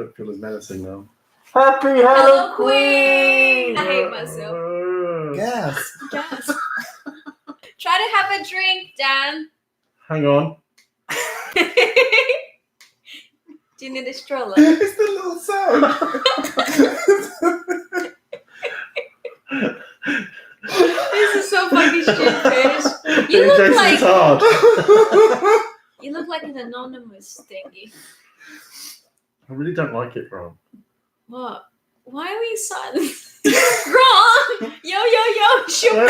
don't feel as menacing now. Happy Hello, Queen! I hate myself. Gas. Yes. Try to have a drink, Dan. Hang on. Do you need a stroller? It's the little sound. This is so fucking stupid. You Getting look Jason like is hard. you look like an anonymous thingy. I really don't like it, Grant. What? Why are we silent? Grant! Yo, sure.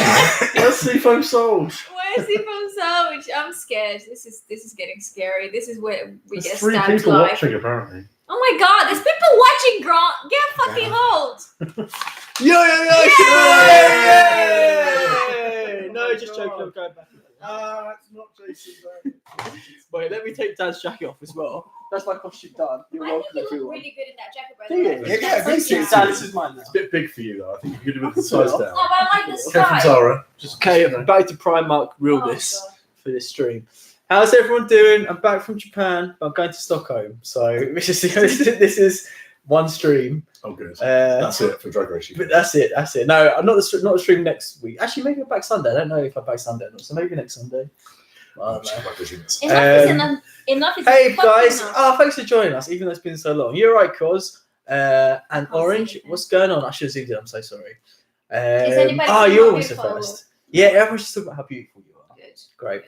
Let's see Foam Sold. Where's the phone sound? I'm scared. This is getting scary. This is where we There's get 3 stabbed people live. watching, apparently. Oh my god, there's people watching, Grant. Get a fucking hold. Yay! No, just joking. I'm going back. It's not Jason. Wait, let me take Dan's jacket off as well. That's my costume done. You're I think welcome, you look everyone. really good in that jacket, by Do the you? way. Yeah, That's me so too. cute. Dan, this is mine now. It's a bit big for you, though. I think you could do with the size down. Oh, but I like the Okay, from style. Zara. Just Okay, you know. back to Primark realness for this stream. How's everyone doing? I'm back from Japan. I'm going to Stockholm, so this is one stream. Oh, good. That's That's it for Drag Race. But that's it. No, I'm not the stream next week. Actually, maybe I'm back Sunday. I don't know if I'm back Sunday or not. So maybe next Sunday. I don't know. Enough is Hey fucking guys! enough. Oh, thanks for joining us, even though it's been so long. You're right, Cos. And Can't Orange, see anything. what's going on? I should have zoomed in. I'm so sorry. anybody Oh, talking you're about always the beautiful? first. Yeah, everyone's just talking about how beautiful you are. Good. Great.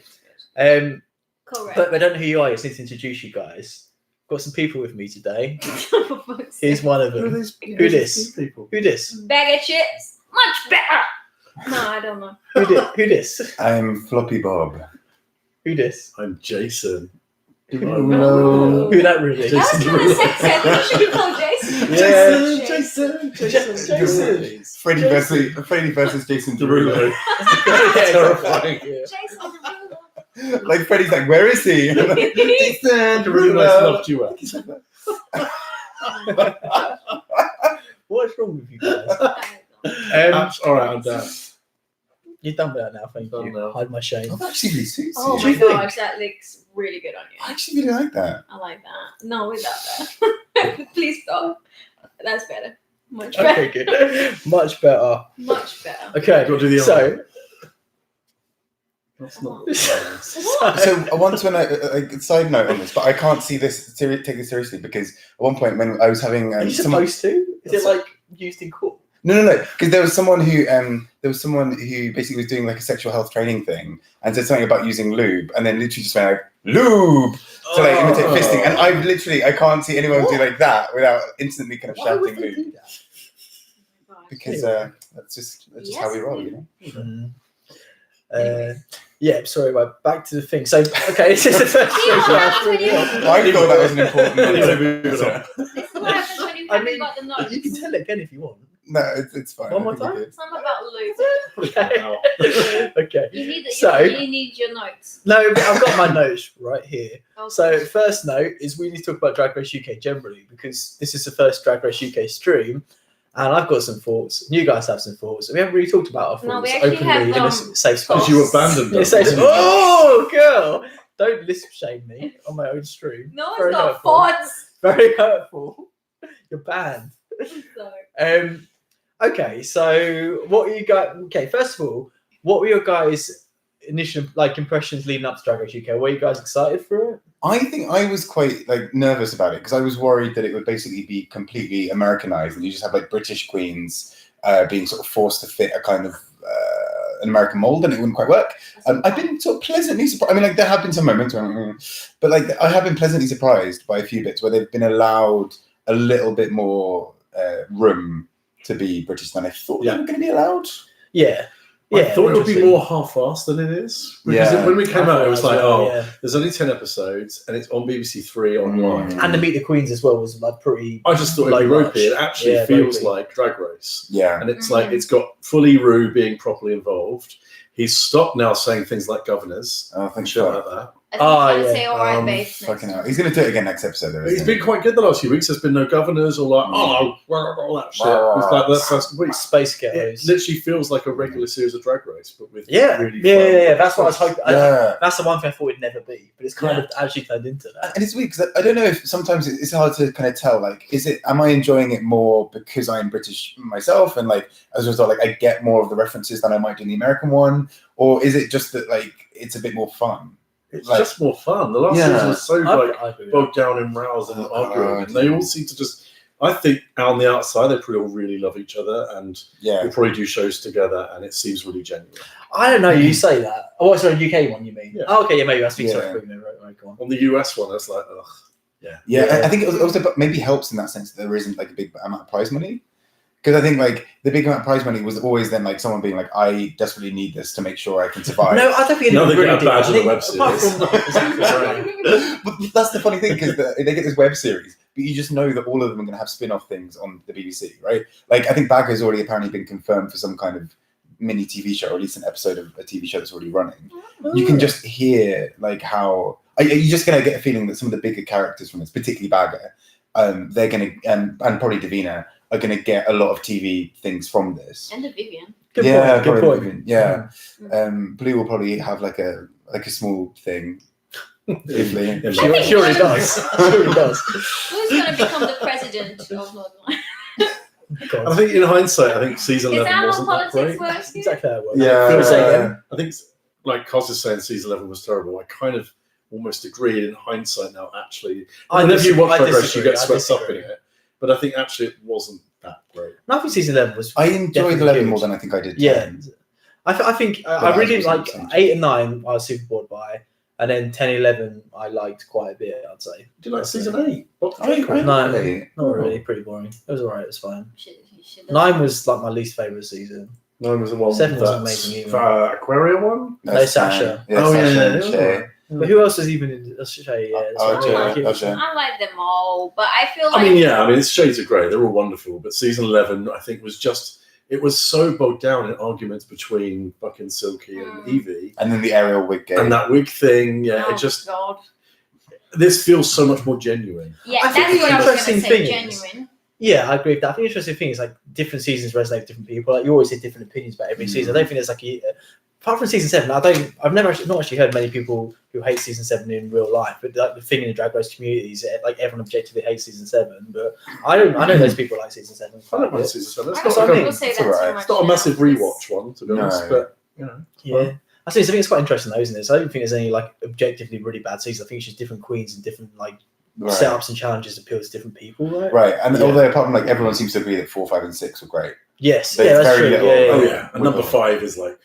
Good. Correct. But I don't know who you are. I just need to introduce you guys. Got some people with me today. For fuck's sake. Here's one of Who are them. these Who this? people? Who this? Bag of chips. Much better. No, I don't know. Who this? I'm Floppy Bob. Who this? I'm Jason. Oh. Who that really? That was kind of sexy. I think you should be called Jason. Jason. Freddy versus Jason Derulo. Yeah, Terrifying. yeah. Jason Derulo. Like Freddy's like, where is he? Jason Really nice love duet. What's wrong with you guys? All right, I'm done. You're done with that now, thank Done you. now. Hide my shame. Oh, that actually really suits Oh you. my you think? gosh, that looks really good on you. I actually really like that. I like that. No, without that. Please stop. That's better. Much better. Okay, good. Much better. Much better. Okay, Do you want to do the so other? That's not. So I want to know a side note on this, but I can't see this take this seriously because at one point when I was having are you someone, supposed to? Is it like used in court? no, because there was someone who basically was doing like a sexual health training thing and said something about using lube and then literally just went like lube to like imitate fisting, and I can't see anyone do like that without instantly kind of Why would shouting they lube do that? because that's just how we roll, you know. Yeah, sorry, but back to the thing. So, okay, this is the first See what happens when you- I thought that was an important Anyway, one. moving on. This is what happens when you I haven't mean, got the notes. you can tell it again if you want. No, it's fine. One more I think time? we did. It's not about lube. Okay. Okay. You need So- you need your notes. No, but I've got my notes right here. Okay. So, first note is we need to talk about Drag Race UK generally because this is the first Drag Race UK stream, and I've got some thoughts. You guys have some thoughts. We haven't really talked about our No, we thoughts actually openly have, in a safe space. Because you abandoned Yeah, us. safe- oh, girl! Don't lisp shame me on my own stream. No, it's Very not hurtful. thoughts. Very hurtful. You're banned. So, Okay, so what are you guys? Okay, first of all, what were your guys' initial impressions leading up to Drag Race UK? Were you guys excited for it? I think I was quite nervous about it because I was worried that it would basically be completely Americanized and you just have British queens being sort of forced to fit a kind of an American mold and it wouldn't quite work. I've been sort of pleasantly surprised. I mean, there have been some moments where, but I have been pleasantly surprised by a few bits where they've been allowed a little bit more room to be British than I thought they were going to be allowed. Yeah. I thought it would be interesting. more half-assed than it is. Because when we came out, it was like, there's only 10 episodes and it's on BBC Three online. And the Meet the Queens as well was pretty. I just thought it'd be ropey. It actually feels like Drag Race. Yeah. And it's it's got fully Rue being properly involved. He's stopped now saying things like governors. Oh, thank shit you. like that. I think he's gonna yeah. say alright, babes. Fucking hell. He's going to do it again next episode, though. He's isn't been he? quite good the last few weeks. There's been no governors or like, all that shit. It's like the first week. Space It Ghettos. literally feels like a regular series of Drag Race, but with Yeah. really Yeah. That's what I was hoping. Yeah. That's the one thing I thought it'd never be, but it's kind of actually turned into that. And it's weird because I don't know if sometimes it's hard to kind of tell. Like, am I enjoying it more because I'm British myself, and like as a result, like I get more of the references than I might do in the American one, or is it just that like it's a bit more fun? It's like, just more fun. The last Yeah. season was so like I agree with bogged down in rows and arguing, and they all seem to just. I think on the outside they probably all really love each other, and Yeah. we probably do shows together, and it seems really genuine. I don't know. You say that. Oh, sorry, UK one. You mean? Yeah. Oh, okay. Yeah, maybe I speak. Yeah. Sorry, right, go on. On the US one, it's like, ugh, Yeah, Yeah. I think it also maybe helps in that sense that there isn't like a big amount of prize money. Because I think like the big amount of prize money was always then like someone being like, I desperately need this to make sure I can survive. No, I don't think No, anyone they really get a badge did. in the I web think apart series. from- Exactly But that's the funny thing because they get this web series, but you just know that all of them are going to have spin-off things on the BBC, right? Like I think Bagger's already apparently been confirmed for some kind of mini TV show, or at least an episode of a TV show that's already running. You can just hear like how you're just going to get a feeling that some of the bigger characters from this, particularly Bagger, they're going to and probably Davina are going to get a lot of TV things from this. And the Vivian. Good Yeah, point. Good probably point. Vivian, yeah. Blue will probably have like a small thing. Hopefully. Yeah, She already does. She already does. Who's gonna become the president of Northern Ireland? I think in hindsight, I think season Is 11 that how wasn't that politics great. works? That's here? exactly how it works. Yeah. Can we say again? I think, like Cos is saying, season 11 was terrible. I kind of almost agree in hindsight now, actually. Whenever you watch Drag Race, you get swept up in it. But I think actually it wasn't that great. No, I think season 11 was. I enjoyed definitely 11 good. more than I think I did 10. Yeah. I think I But really I like was 8 and 9. I was super bored by, and then 10 and 11 I liked quite a bit. I'd say. Do you like season 8? No, Really? not really. Pretty boring. It was alright. It was fine. You should 9 was like my least favorite season. 9 was the one 7 was that's amazing either. Aquaria one? No, Sasha. Yeah, Oh, Sasha yeah, and yeah. Shay. But who else is even in Shay? Yeah, Oh, that's Jay, right. I like them all, but I feel like I mean, yeah, it's shades of grey. They're all wonderful. But season 11, I think, was just, it was so bogged down in arguments between fucking Silky and Evie. And then the aerial wig game. And that wig thing, yeah, oh it just, God. this feels so much more genuine. Yeah, I think that's the what I was gonna interesting say. thing is- Genuine. Yeah, I agree with that. I think the interesting thing is like different seasons resonate with different people. Like you always hear different opinions about every season. I don't think there's like apart from season 7, I've never not actually heard many people who hate season 7 in real life. But like the thing in the Drag Race community is like everyone objectively hates season 7. But I know those people like season 7. I don't mind season 7. I It's know not, what I people mean. say It's that alright. so much it's not a now. massive rewatch one, to be honest. No. But, you know, Yeah. I think it's quite interesting though, isn't it? So I don't think there's any like objectively really bad seasons. I think it's just different queens and different like Right. setups and challenges appeal to different people, right? Right, and Yeah. although apart from like everyone seems to agree that 4, 5, and 6 were great. Yes, There's yeah, that's very true. little- Yeah, oh yeah. yeah. And number 5 is like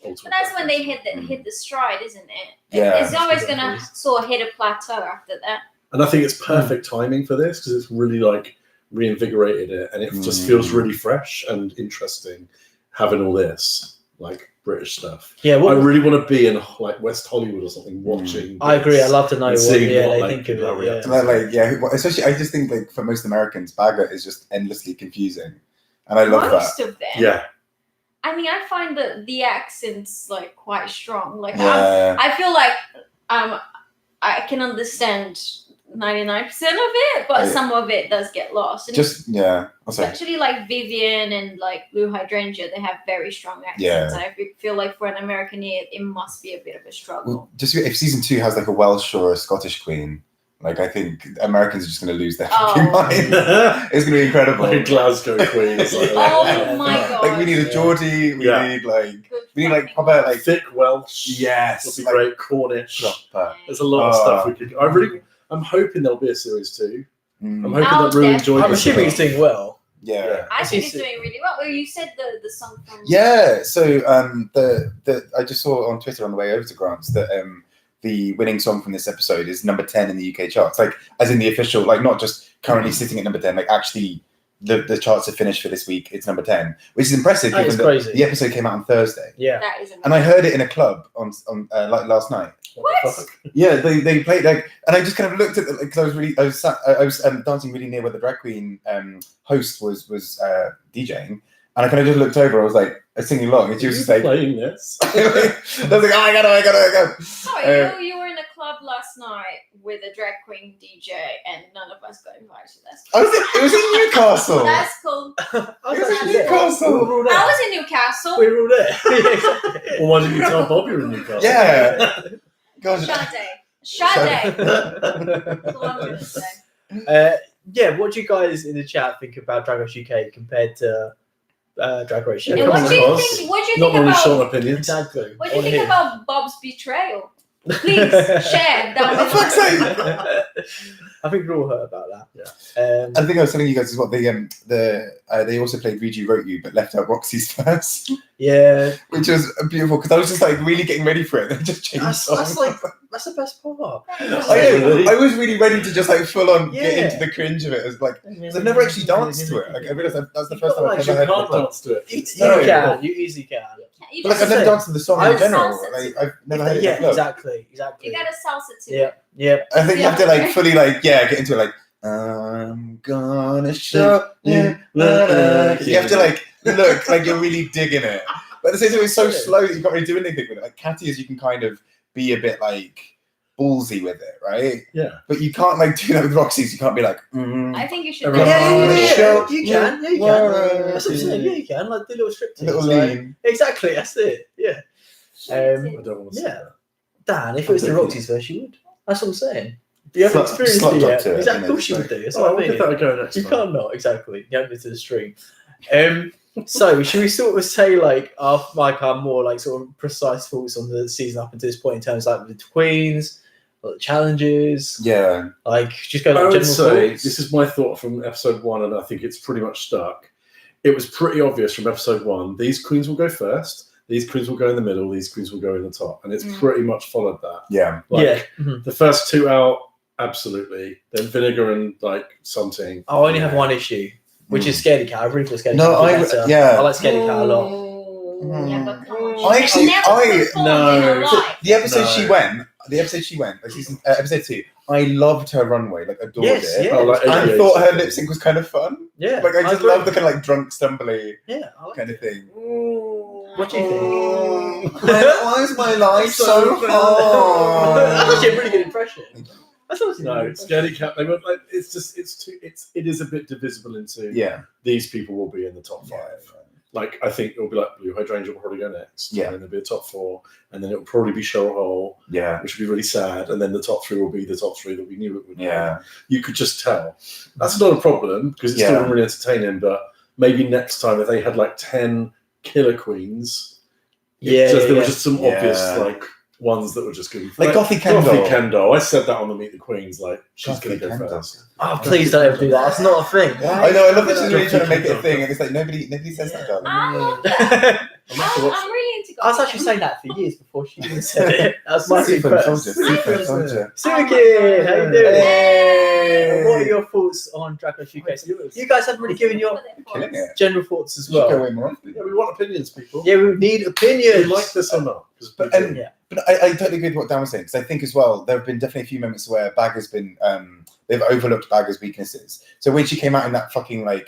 ultimate. But that's when they hit Mm. the stride, isn't it? Yeah. It's always That's gonna good. sort of hit a plateau after that. And I think it's perfect timing for this because it's really like reinvigorated it, and it just feels really fresh and interesting having all this like British stuff. Yeah, I what, really want to be in like West Hollywood or something watching. I agree. this. I'd love to know And what seeing they what, like, think of people are it. Yeah. reacting Like yeah, especially I just think like for most Americans, Bagger is just endlessly confusing, and I love that. Most of them. Yeah, I mean, I find the accents like quite strong. Like Yeah. I feel like I can understand 99% of it, but Yeah. some of it does get lost. And Just yeah. I'm sorry. especially like Vivian and like Blue Hydrangea, they have very strong accents. Yeah. And I feel like for an American ear, it must be a bit of a struggle. Well, just if season 2 has like a Welsh or a Scottish queen, like I think Americans are just going to lose their fucking Oh. mind. It's going to be incredible. like Glasgow Queen. It's like, Oh Yeah. my God. Like we need a Geordie. We Yeah. need like Good we need like fucking proper like thick Welsh. yes, Would be like, great. Cornish. proper. There's a lot of stuff we could. I'm hoping there'll be a series 2. I'm Mm, hoping Oh, that Rue definitely. enjoyed I'm this assuming a it's lot. doing well. yeah. I think It's- it's doing really well. Well, you said the song from Yeah, so the I just saw on Twitter on the way over to Grant's that the winning song from this episode is number 10 in the UK charts, like as in the official, like not just currently sitting at number 10, like actually the charts are finished for this week. It's number 10, which is impressive. That is given crazy. the episode came out on Thursday, Yeah. that is amazing. and I heard it in a club on like last night. What? Yeah, they played like, and I just kind of looked at it because I was dancing really near where the drag queen host was DJing, and I kind of just looked over. I was like singing along, and she was just like, playing this. I was like, oh, I gotta go. Sorry, you were in a club club last night with a drag queen DJ, and none of us got invited. That's Oh, it was in Newcastle. That's cool. I was It was in actually there. Newcastle. We were all there. I was in Newcastle. We were all there. Yeah, exactly. Well, why didn't you tell Bob you were in Newcastle? Yeah. God. Sade. That's all I'm gonna say. Yeah, what do you guys in the chat think about Drag Race UK compared to Drag Race UK? Yeah, And come what on, do you Oz. think? What do you Not think really about? short opinions. Exactly. What do you On think here. about Bob's betrayal? Please share down For fuck's below. I think we're all hurt about that. Yeah. I think I was telling you guys is what they also played Read You Wrote You, but left out Roxy's verse, Yeah. which was beautiful because I was just like really getting ready for it. They just changed That's songs. that's the best part. I was really ready to just like full on get Yeah. into the cringe of it. It's like 'cause I've never actually danced to it. Like I realized that's the You've first got, time I've like, ever You heard can't it. dance to it. You easily can. You But like I've just- never danced to the song I in was general. salsa Like I've never heard it. Yeah, in a club. exactly. You got a salsa to Yeah, it. yeah. I think you have to Yeah. like fully like get into it like I'm gonna show you. You have to like look like you're really digging it. But at the same time, it's so slow that you can't really do anything with it. Like Catty is you can kind of be a bit like ballsy with it, right? Yeah. But you can't like do that with Roxy's. You can't be like. I think you should. Everyone- Yeah, Show you can. Yeah, you can. That's what I'm saying. Yeah, you can. Like the little strip Little teams, right? lean. Exactly. That's it. Yeah. I don't want to say Yeah. that. Dan, if it was the Roxy's verse, you would. That's what I'm saying. You haven't Slut- experienced slut it yet. doctor, Exactly. you Of know, course you would do. That's Oh, what I we'll mean. give that a go next You time. can't not, exactly. You haven't been to the stream. So, should we sort of say, like, our more, like, sort of precise thoughts on the season up until this point in terms of, like, the queens, or the challenges? Yeah. Like, just go I like would general say thoughts? this is my thought from episode 1, and I think it's pretty much stuck. It was pretty obvious from episode 1. These queens will go first. These queens will go in the middle. These queens will go in the top, and it's pretty much followed that. Yeah. Like, yeah. Mhm. The first 2 out, absolutely. Then Vinegar and like something. I only have one issue, which is Scaredy Cat. I really feel Scaredy No, Cat. I like Scaredy Cat a lot. Yeah, but come on. I actually- Never performed in her no. life. The episode No. she went, like season, episode 2. I loved her runway, like adored Yes, it. yeah. Oh, like I 88. thought her lip sync was kind of fun. Yeah. Like I just agree. love the kind of like drunk, stumbly Yeah, I like kind it. of thing. What do you think? Why is my life so That's hard? actually a really good impression. That's obviously No, Scaredy Cat. They were like, it is a bit divisible into. Yeah. These people will be in the top 5. Like I think it'll be like Blue Hydrangea will probably go next. Yeah. And then there'll be a top 4, and then it'll probably be Cheryl Hole, Yeah. which would be really sad. And then the top 3 will be the top 3 that we knew it would. be. Yeah. You could just tell. That's not a problem because it's still really entertaining. But maybe next time if they had like 10 killer queens, there were just some obvious like ones that were just going to Like Gothy Kendall. Gothy Kendall. I said that on the Meet the Queens. Like she's going Gothy to go Kendall. first. Oh, please don't ever do that. That's not a thing. I know, I love that she's really Gothy trying to make it a Kendall. thing, and it's like nobody says that, darling. I love that. I'm gonna have to watch I'm really into I was Gothic. actually saying that for years before she even said it. That's my thing Seafoam first. soldier, seafoam soldier. Suki, how you doing? Hey! What are your thoughts on Drag Race UK? So you guys haven't really given your Killing it. general thoughts as You should go well. way more often. Yeah, we want opinions, people. Yeah, we need Do opinions. you like this or not? 'Cause But, people- Yeah. But I totally agree with what Dan was saying, because I think as well, there have been definitely a few moments where Bag has been, they've overlooked Bagger's weaknesses. So when she came out in that fucking like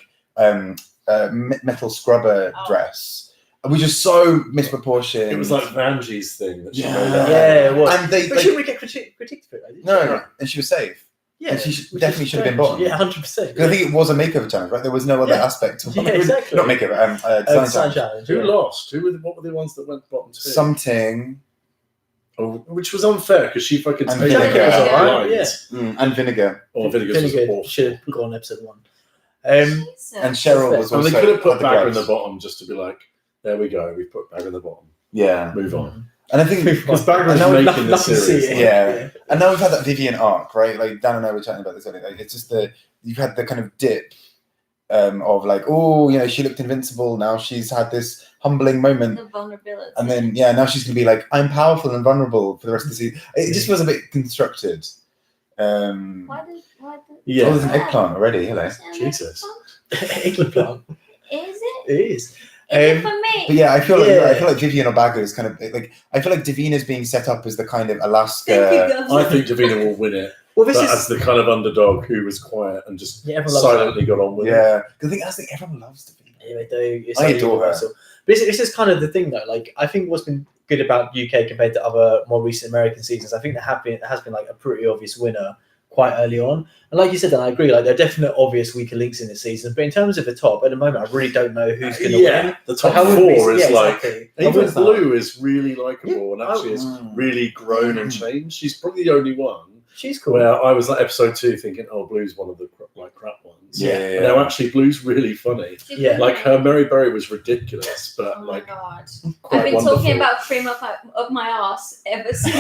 metal scrubber dress, which is so misproportioned. it was like Vanjie's thing that she Yeah. made up. Yeah, it was. And they, But like, shouldn't we get critiqued for it? Though, didn't no, she? no, and she was safe. Yeah, And she which definitely is should have been strange. bottom. Yeah, 100%. Because I think it was a makeover challenge, right? There was no other Yeah. aspect to it. Yeah, exactly. Not makeover, Design design challenge. challenge. Who yeah. lost? What were the ones that went bottom 2? Something. Oh, which was unfair because she fucking And tasted it Vinegar. as a Yeah. blind. And Vinegar. Or Vinegar's was Vinegar awful. should have gone episode 1. And Cheryl was And also. they could have put at the Bagger in grudge. the bottom just to be like, there we go, we've put Bagger in the bottom. Yeah. Move on. And I think. Because Bagger is And now we've making the nothing to series. see it. Yeah. And now we've had that Vivian arc, right? Like Dan and I were chatting about this earlier. Like, it's just you've had the kind of dip of like, oh, she looked invincible. Now she's had this humbling moment. The vulnerability. And then, now she's going to be like, I'm powerful and vulnerable for the rest of the season. It just was a bit constructed. Why did Oh, Yeah. there's an eggplant already. Hello. Jesus. Eggplant. Is it? It is. Is it for But me? yeah, I feel Yeah. like Vivian or Bagger is kind of like, I feel like Davina's being set up as the kind of Thank you, Alaska. girls. I think Davina will win it. Well, this But is. as the kind of underdog who was quiet and just Yeah, everyone loves silently got on with it. Yeah. Because I think everyone loves Davina. Yeah, they do. It's I like adore her. universal. But this is kind of the thing, though. Like, I think what's been good about UK compared to other more recent American seasons. I think there has been like a pretty obvious winner quite early on. And like you said, and I agree, like there are definite obvious weaker links in this season. But in terms of the top, at the moment, I really don't know who's going to win. The top Like, four is exactly. even Blue is really likable and actually has really grown and changed. She's probably the only one. She's cool. Where I was like episode 2 thinking, oh, Blue's one of the like crap ones. Yeah. Now actually, Blue's really funny. Yeah. Like her Mary Berry was ridiculous, but Oh like my god! quite I've been wonderful. talking about cream up my ass ever since.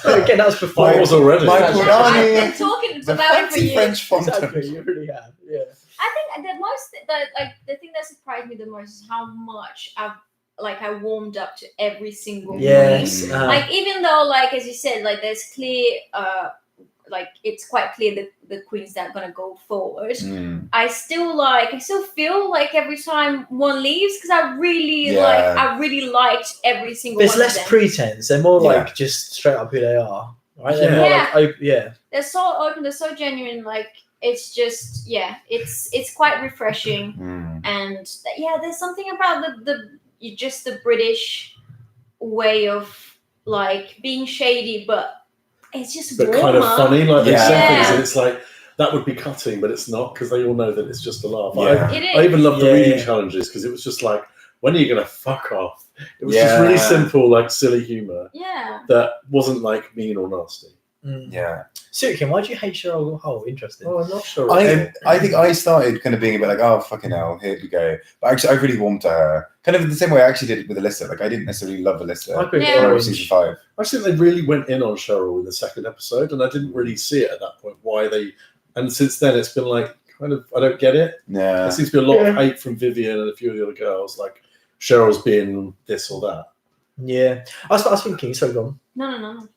Again, that was before. I was already. My I've Punani, been talking the about it for fancy years. French fondant. Exactly, you really have. Yeah. I think the thing that surprised me the most is how much I warmed up to every single Yes. queen. Like even though like as you said, like there's clear like it's quite clear the queens that are gonna go forward. I still feel like every time one leaves because I really liked every single There's one less of them. pretense. They're more like just straight up who they are. Right? They're more like, They're so open, they're so genuine, like it's just it's quite refreshing. And there's something about the British way of like being shady, but it's just but warmer. kind of funny. Like they say things, Yeah. and it's like that would be cutting, but it's not because they all know that it's just a laugh. Yeah. It is. I even loved the Yeah. reading challenges because it was just like, when are you gonna fuck off? It was just really simple, like silly humor Yeah. that wasn't like mean or nasty. Yeah. Sukin, why do you hate Cheryl Hole? Interesting. Oh, I'm not sure. I think I started kind of being a bit like, oh, fucking hell, here we go. But actually, I really warmed to her. Kind of the same way I actually did it with Alyssa. Like, I didn't necessarily love Alyssa I agree. Yeah. when I was season 5. I think they really went in on Cheryl in the second episode, and I didn't really see it at that point. Why they? And since then, it's been like kind of I don't get it. Yeah. There seems to be a lot of hate from Vivian and a few of the other girls, like Cheryl's being this or that. Yeah. I was thinking, sorry, go on. No.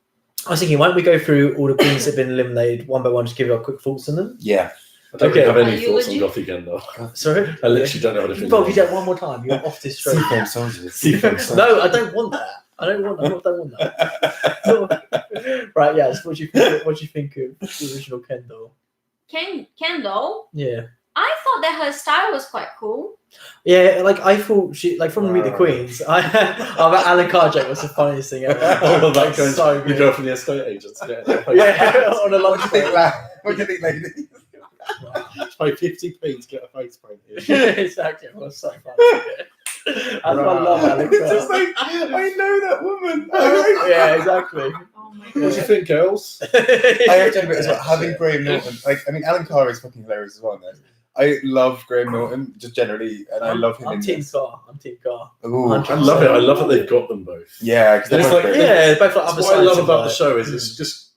I was thinking, why don't we go through all the queens that have been eliminated one by one, just give our quick thoughts on them? Yeah. I don't really have any Are you thoughts on legit? Goth again, though. Sorry? I literally don't have anything. Bob, if you don't one more time, you're off this straight. Seafoam soldiers. Seafoam soldiers. No, I don't want that. I don't want that. Right, yeah. So what do you think of the original Kendall? Kendall, Yeah. I thought that her style was quite cool. Yeah, like I thought she like from Meet the Queens. Alan Carr was the funniest thing ever. Oh, that Like, going, so you good. go from the estate agents. Yeah, on a lunch What do you think, break. lad? What do you think, lady? Pay 50p to get a face painted. Exactly. It was so funny. That's why I love Alan It's just Carr. like, I know that woman. Yeah, exactly. Oh my What do god. you think, girls? I have to admit as well, having Graham Norton, like, I mean, Alan Carr is fucking hilarious as well. Man. I love Graham Norton, just generally, and I love him I'm in Team this. Carr. I'm Team Carr. Ooh, I love it. I love that they've got them both. yeah, because It's they're like- both Yeah, both like other That's what I sides love of about the it. show is it's just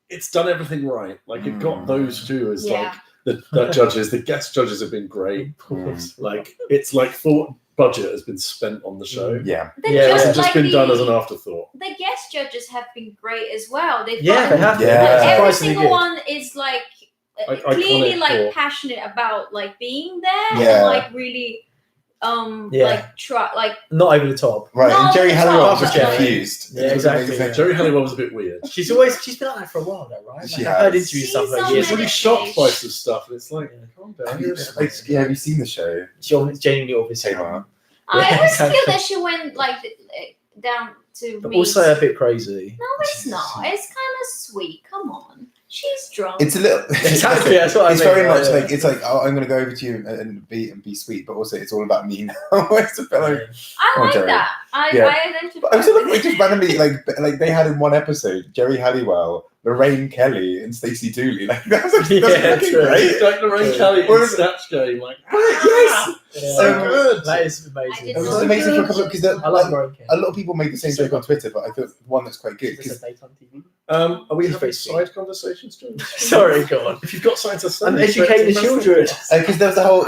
it's done everything right. Like it got those two as Yeah. like the judges. The guest judges have been great. Like it's like full budget has been spent on the show. Yeah. They Yeah, It just, hasn't just like, been the, done as an afterthought. the guest judges have been great as well. They've Yeah, gotten, they have. Yeah. like, every Surprisingly single good. one is like Iconic clearly like for- passionate about like being there Yeah. and like really like try like Not over the top. Right, No, and Jerry it's Halliwell not. was Jerry. confused. Yeah, It was exactly, amazing. yeah. Jerry Halliwell was a bit weird. She's been like that for a while though, right? Like, She I've heard has. interviews and stuff She's like on She's years really ago. shocked by some stuff, and it's like, calm down. Have you, yeah, have you seen the show? She's genuinely obvious. Tamar? I Yeah, always exactly. feel that she went like down to But meet. also a bit crazy. No, it's not. It's kind of sweet. Come on, she's drunk. It's a little. Exactly, that's what I It's mean, very right, much yeah. like it's like oh, I'm going to go over to you and be sweet, but also it's all about me now. It's a bit like, I Oh, like Jerry. that. Yeah. I identify. but I was sort of with like just randomly like they had in one episode Jerry Halliwell, Lorraine Kelly, and Stacey Dooley. Like that was Yeah, that's fucking true. great. It's like Lorraine Yeah. Kelly in Whereas- Snatch Game. Like, Yes, Yeah. so good. That is I amazing. did it was not amazing for a know. couple because I love Lauren a lot of people made the same joke on Twitter, but I thought one that's quite good It's because a daytime TV. Are we She's having very side conversations, James? Sorry, go on. If you've got something to say, I'm educating the children. there was a whole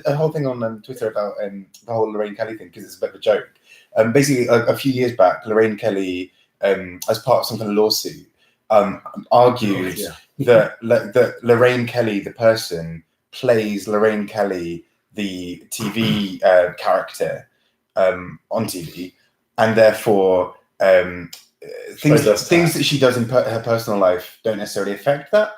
a whole thing on Twitter about the whole Lorraine Kelly thing because it's a bit of a joke. Basically, a few years back, Lorraine Kelly, as part of some kind of lawsuit, argued that Lorraine Kelly, the person, plays Lorraine Kelly, the TV character on TV, and therefore things that she does in her personal life don't necessarily affect that.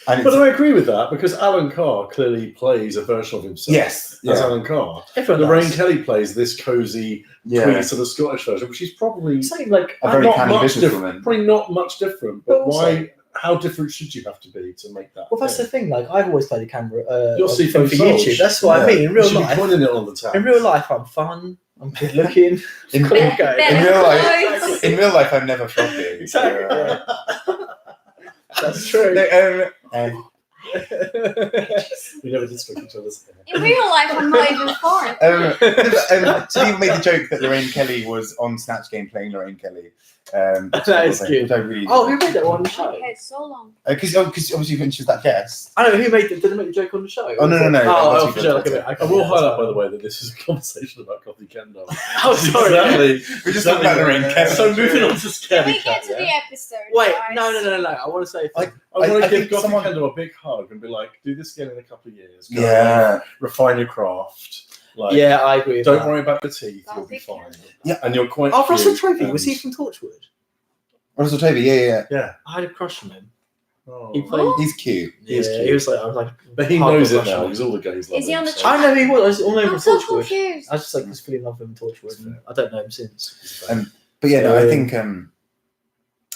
And But I agree with that because Alan Carr clearly plays a version of himself yes, as Alan Carr. Everyone Lorraine does. Kelly plays this cosy, tweed sort of Scottish version, which is probably Something like a very not canny much businesswoman. probably not much different. But But also- why? How different should you have to be to make that? Well, that's the thing. Like, I've always played a camera. You're for Stephen YouTube. Solch. That's what I mean. In You real should be life, pointing it on the tab. in real life, I'm fun. I'm good looking. In, Cool in, guy. in real life, Clothes. in real life, I'm never floppy. Exactly. So, That's true. We never did stroke each other's hair. In real life, I'm not even foreign. so people made the joke that Lorraine Kelly was on Snatch Game playing Lorraine Kelly. That is cute. Which I really Oh, who made that one on the show? Okay, so long. because obviously when she was that guest. I don't know who made it. Did they make the joke on the show? Oh, no. Oh, That's for sure. what Okay, you I I will highlight, by the way, that this is a conversation about Coffee Kendall. Oh, sorry. Exactly. We're just talking about Lorraine Kelly. So moving on to Can Scary we get Cat. to the Yeah? episode? Wait, guys? no. I want to say. I want I to give think Coffee someone- Kendall a big hug and be like, do this again in a couple of years. Go Yeah. away, refine your craft. Like, Yeah, I agree. With don't that. worry about your teeth. I'll You'll be take fine. Yeah. And you're quite. Oh, Russell cute Tovey, was he and- from Torchwood? Russell Tovey, yeah. Yeah. I had a crush on him. Oh. He played. He's cute. He is Yeah, cute. he was like, I was like, But he hardcore knows it crush on now him. because all the gays love Is he him, on the so- I know he was. I was all over I'm so Torchwood. confused. I just like was feeling love him in Torchwood. I don't know him since. But yeah, no, So- I think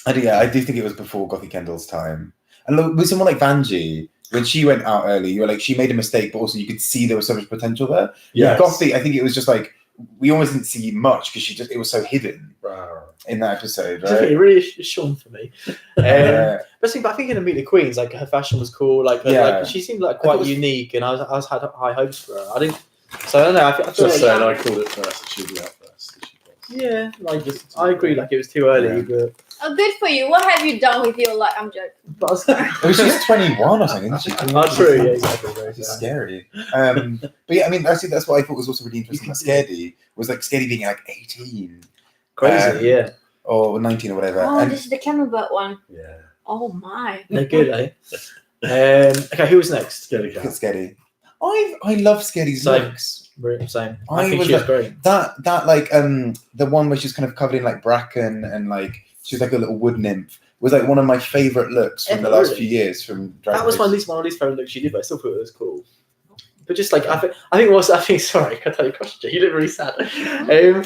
I do think it was before Gothy Kendall's time. And look, with someone like Vanjie, when she went out early, you were like, she made a mistake, but also you could see there was so much potential there. Yes. Gothy, I think it was just like we almost didn't see much because it was so hidden in that episode, It right? really shone for me. Yeah. But I think in the Meet the Queens, like her fashion was cool. Like, Yeah. like she seemed like I quite thought it was- unique, and I was had high hopes for her. I didn't. So I don't know. I feel Just like, saying, I called it first. She'll be out first. yeah, like I agree. Like it was too early, Yeah. Oh, good for you. What have you done with your life? I'm joking. but I was, It was just 21 or something, isn't she? oh, true. Yeah, exactly. Very Which is true. scary. But yeah, I mean, actually, that's what I thought was also really interesting about Scaredy, was like Scaredy being like 18 Crazy. Yeah, or 19 or whatever. Oh, And this is the Camelback one. Yeah. Oh my. they're good, eh? Okay, who was next? Scary look at cat. Scaredy. I love Scaredy's Same. looks. Same. I I think was she was like- great. That like the one where she's kind of covered in like bracken and like she's like a little wood nymph was like one of my favorite looks from the last Really? few years from Drag That was Race. one of these favorite looks she did, but I still thought it was cool. But just like I think sorry, I totally crushed you. You look really sad. Right.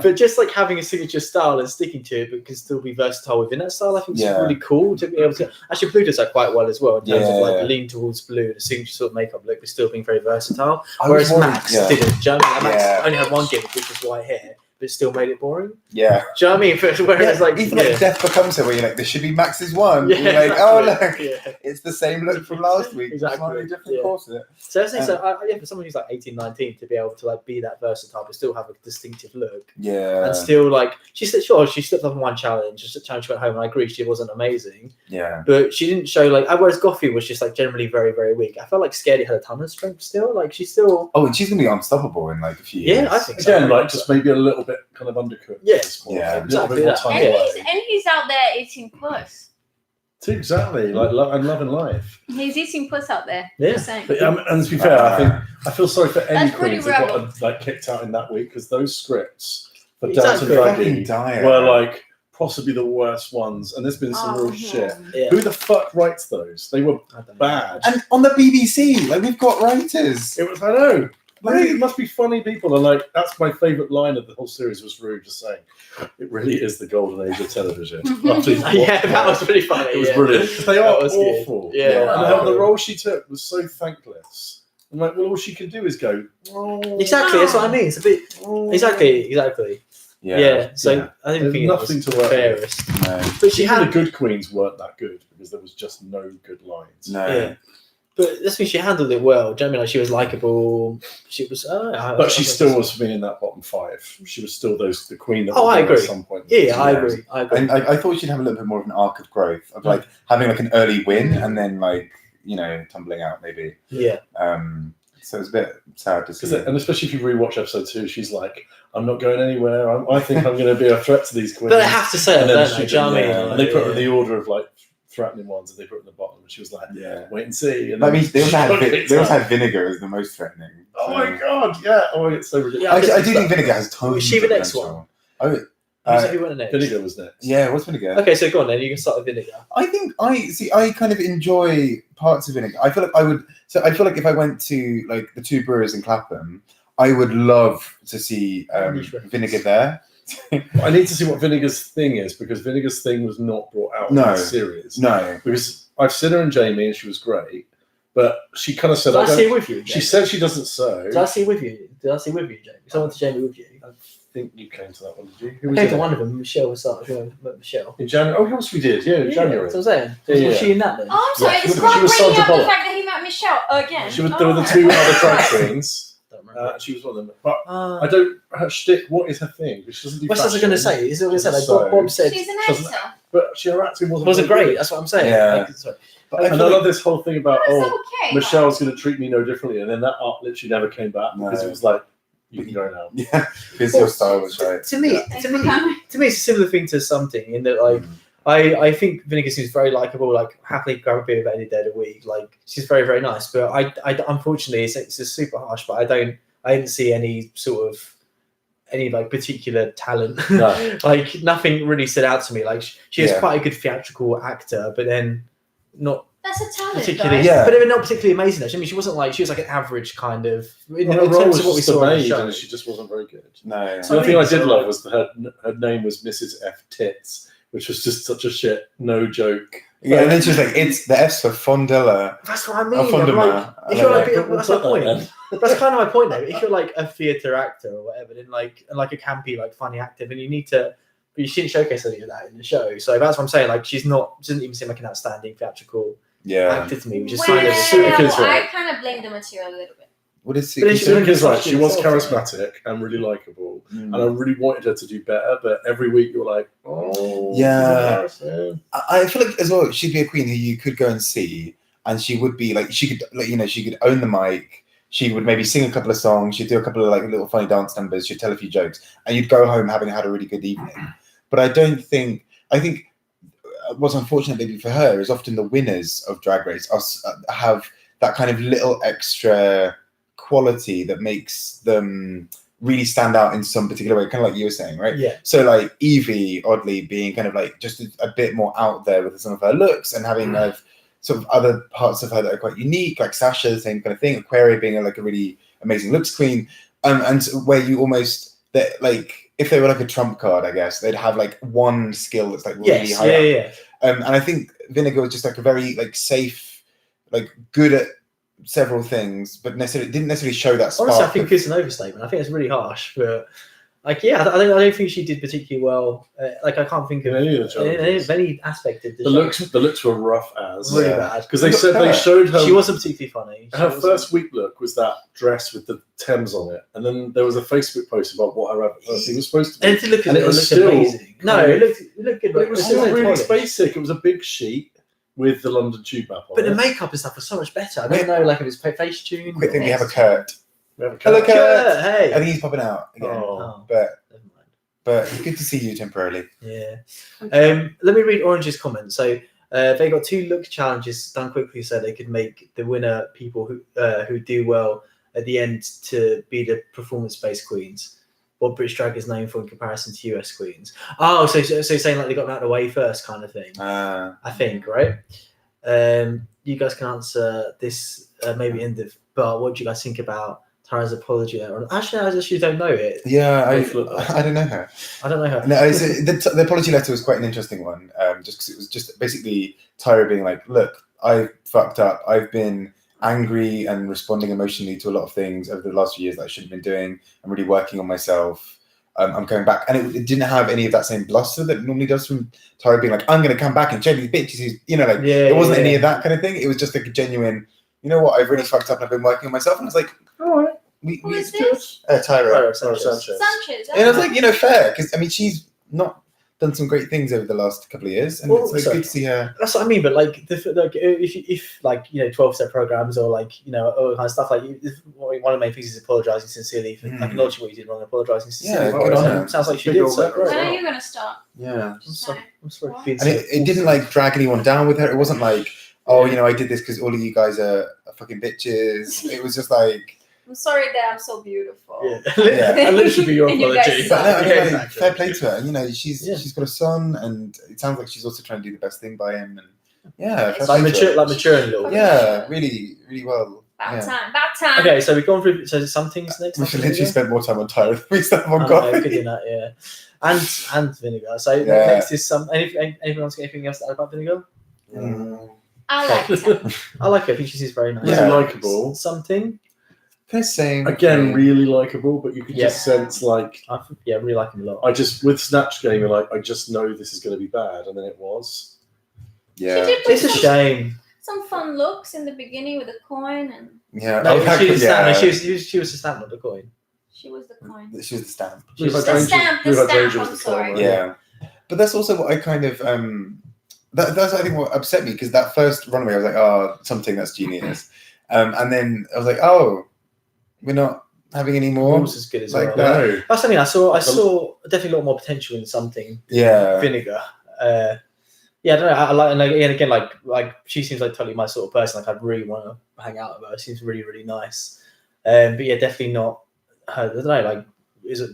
But just like having a signature style and sticking to it, but can still be versatile within that style, I think is Yeah. really cool to be able to. Actually, Blue does that quite well as well in terms of Yeah. like lean towards blue, the signature sort of makeup look, but still being very versatile. I Whereas was worried- Max yeah. didn't. Do you know what I mean? Like, Max Yeah. only had one gimmick, which was white hair, but still made it boring. Yeah. Do you know what I mean? Whereas like even like Death Becomes Her, where you're like, this should be Max's one. yeah, You're like, oh exactly. look, Yeah. it's the same look from last week. Exactly, Just slightly different yeah. corset. So I was saying, yeah, for someone who's like 18, 19 to be able to like be that versatile but still have a distinctive look Yeah. and still like she said, sure, she slipped up on one challenge, just a challenge she went home, and I agree she wasn't amazing, Yeah. but she didn't show like whereas Goffey was just like generally very, very weak. I felt like Scaredy had a ton of strength still, like she's still Oh, and she's gonna be unstoppable in like a few years. yeah, I think so. Again, like just maybe a little bit kind of undercooked. Yeah. at this point, Yeah, a little exactly bit more that. time And away. he's out there eating puss. Exactly, like and loving life. He's eating puss out there. Yeah. Just saying. But and to be fair, I feel sorry for any That's pretty queens that rebel. got like kicked out in that week because those scripts for Exactly. Dance and Fucking Dragging dire. were like possibly the worst ones, and there's been some real shit. Yeah. Who the fuck writes those? They were I don't know. bad. And on the BBC, like we've got writers. It was, I know. Like, it must be funny people, and like that's my favourite line of the whole series was Rue just saying, "It really is the golden age of television." Yeah, that was really funny. It was yeah. brilliant. 'Cause they That are was good. awful. Yeah. And the role she took was so thankless. I'm like, well, all she can do is go. "Oh, Exactly, that's what I mean. It's a bit oh." exactly. Yeah. So Yeah. I didn't There's think nothing it was to work with. fairest. No. But she Even had the good queens weren't that good because there was just no good lines. No. Yeah. But that's when she handled it well. Do you know what I mean? Like she was likable. She was. But she still was for me in that bottom five. She was still the queen that Oh, was I there agree. at some point. Yeah, I agree. And I thought she'd have a little bit more of an arc of growth, of like having like an early win and then like, you know, tumbling out maybe. Yeah. So it's a bit sad to see. And especially if you rewatch episode 2, she's like, "I'm not going anywhere. I think I'm going to be a threat to these queens." But I have to say, And that, then don't she they? Do you know what I mean? did, And they put her in the order of like threatening ones, and they put her in the bottom. And she was like, Yeah. "Wait and see." And I then mean, they also she had got kicked they also out. had Vinegar as the most threatening. Oh so- my god! Yeah. Oh, it's so ridiculous. Yeah, I do think Vinegar has tons. Was she the of next potential. one? Who went next? Vinegar was next. Yeah, it was Vinegar. Okay, so go on then. You can start with Vinegar. I kind of enjoy parts of Vinegar. I feel like if I went to like the two brewers in Clapham, I would love to see Vinegar there. I need to see what Vinegar's thing is, because Vinegar's thing was not brought out in the series. No, because I've seen her and Jamie, and she was great, but she kind of said, Did I see with you, Jamie? She said she doesn't sew. Did I see with you, Jamie? Someone to Jamie with you? I think you came to that one, did you? Who was I came to one of them. Michelle was that. Michelle. In January. Oh, yes, we did. Yeah, in January. That's what I'm saying. Was she in that then? Oh, I'm sorry. Yeah, It's she not was bringing up Sandra the fact that he met Michelle again. There were the two other drag queens. Remember. She was one of them, but I don't. Her shtick. What is her thing? Because she doesn't do. What's I going to say? Is it going to say? Like Bob said, she's an actor. But her acting wasn't great. That's what I'm saying. Yeah. But I love this whole thing about Okay, Michelle's going to treat me no differently, and then that art literally never came back because it was like, you can go now. Yeah, because your style was right. To me, it's a similar thing to something in that like. I think Vinegar seems very likable. Like happily grab a beer any day of the week. Like she's very very nice. But I unfortunately it's just super harsh. But I didn't see any like particular talent. No. Like nothing really stood out to me. Like she is quite a good theatrical actor, but then not. That's a talent, particularly, guys. yeah. But they were not particularly amazing. I mean, she was like an average kind of. In terms of what we saw on the show, she just wasn't very good. No. So the thing I did love was that her name was Mrs. F Tits, which was just such a shit, no joke. Yeah, and then she was like, "It's the F's for Fondella." That's what I mean. Fondama. If you're like, that's my point. That's kind of my point, though. If you're like a theatre actor or whatever, then like a campy, like funny actor, then you need to. But you shouldn't showcase any of that in the show. So that's what I'm saying. Like, she doesn't even seem like an outstanding theatrical actor to me, which is kind of I kind of blame the material a little bit. What is Vinegar's right. She was charismatic and really likable, and I really wanted her to do better. But every week you were like, "Oh, yeah." I feel like as well, she'd be a queen who you could go and see, and she would be like, she could own the mic. She would maybe sing a couple of songs. She'd do a couple of like little funny dance numbers. She'd tell a few jokes, and you'd go home having had a really good evening. But I think what's unfortunate maybe for her is often the winners of Drag Race have that kind of little extra quality that makes them really stand out in some particular way, kind of like you were saying, right? Yeah. So like Evie, oddly, being kind of like just a bit more out there with some of her looks and having kind of sort of other parts of her that are quite unique, like Sasha, the same kind of thing. Aquaria being like a really amazing looks queen, and where you almost that like if they were like a trump card, I guess they'd have like one skill that's like really high up. Yeah. And I think Vinegar was just like a very like safe, like good at several things, but didn't necessarily show that spark. Honestly, I think it's an overstatement. I think it's really harsh, but like, yeah, I don't think she did particularly well. Like, I can't think of any aspect of the show. The looks were rough as really bad because they showed her. She wasn't particularly funny. Her first week look was that dress with the Thames on it, and then there was a Facebook post about what her thing was supposed to be. And it looked amazing. No, it looked good. But it was still really basic. It was a big sheet with the London Tube map on it. But the makeup and stuff was so much better. I don't know, like if it's face tune. Quick thing, we have a Kurt. Hello, Kurt. Hey, I think he's popping out again. But good to see you temporarily. Yeah. Let me read Orange's comment. So they got 2 look challenges done quickly, so they could make the winner people who do well at the end to be the performance-based queens. What British drag is known for in comparison to US queens. Oh, so saying like they got them out of the way first, kind of thing. I think, right? You guys can answer this maybe in the bar. What do you guys think about Tara's apology there? Actually, I actually don't know it. Yeah, I don't know her. I don't know her. No, the apology letter was quite an interesting one. Just because it was just basically Tyra being like, "Look, I fucked up. I've been angry and responding emotionally to a lot of things over the last few years that I shouldn't have been doing. I'm really working on myself. I'm going back." And it didn't have any of that same bluster that it normally does from Tyra being like, "I'm going to come back and show these bitches." It wasn't any of that kind of thing. It was just like a genuine, you know what, I've really fucked up and I've been working on myself. And I was like, all right. Who is this? Tyra Sanchez. And I was like, fair, because I mean, she's not done some great things over the last couple of years, and it's like good to see her. That's what I mean. But like, if 12-step programs or like all kind of stuff, like one of the main things is apologising sincerely for like acknowledging what you did wrong, apologising sincerely. Yeah, good on her. Sounds like she did. So when are you gonna start? Yeah, I'm sorry. And it didn't like drag anyone down with her. It wasn't like, oh, I did this because all of you guys are fucking bitches. It was just like, I'm sorry that I'm so beautiful. Yeah. And this should be your And you apology. guys But no, I mean, Yeah, like, exactly. fair play to her. You know, she's Yeah. got a son, and it sounds like she's also trying to do the best thing by him. And yeah, fair Like play to her. maturing a little bit. Yeah, really, really well. About Yeah. time. Okay, so we've gone through. So some things next. We should Vinegar? literally spend more time on Tyra than we spent on I know, coffee. could do that, yeah. And vinegar. So Yeah. next is some. Anyone else got anything else to add about vinegar? I like her. I like her. I think she's very nice. Really Yeah. likable. Something. Kind of same. Again, really likable, but you could just sense like I really like him a lot. I just with Snatch Game, you're like, I just know this is going to be bad, and then it was. Yeah. She did put It's a shame. some fun looks in the beginning with the coin, and Yeah. No, that she was could- a stamp. yeah. She was a stamp, not the coin. she was the coin. She was the stamp. She was Blue the Hydrangea- stamp, the Blue stamp, Hydrangea I'm was the sorry. colour, Yeah. But that's also what I kind of that's I think what upset me, because that first runway I was like, oh, something that's genius, and then I was like, oh, we're not having any more. Almost as good as Like well. that. No. That's something I saw definitely a lot more potential in something. Yeah. Vinegar. Yeah, I don't know. I like, and again, like she seems like totally my sort of person. Like I really want to hang out with her. She seems really, really nice. But yeah, definitely not her. I don't know. Like,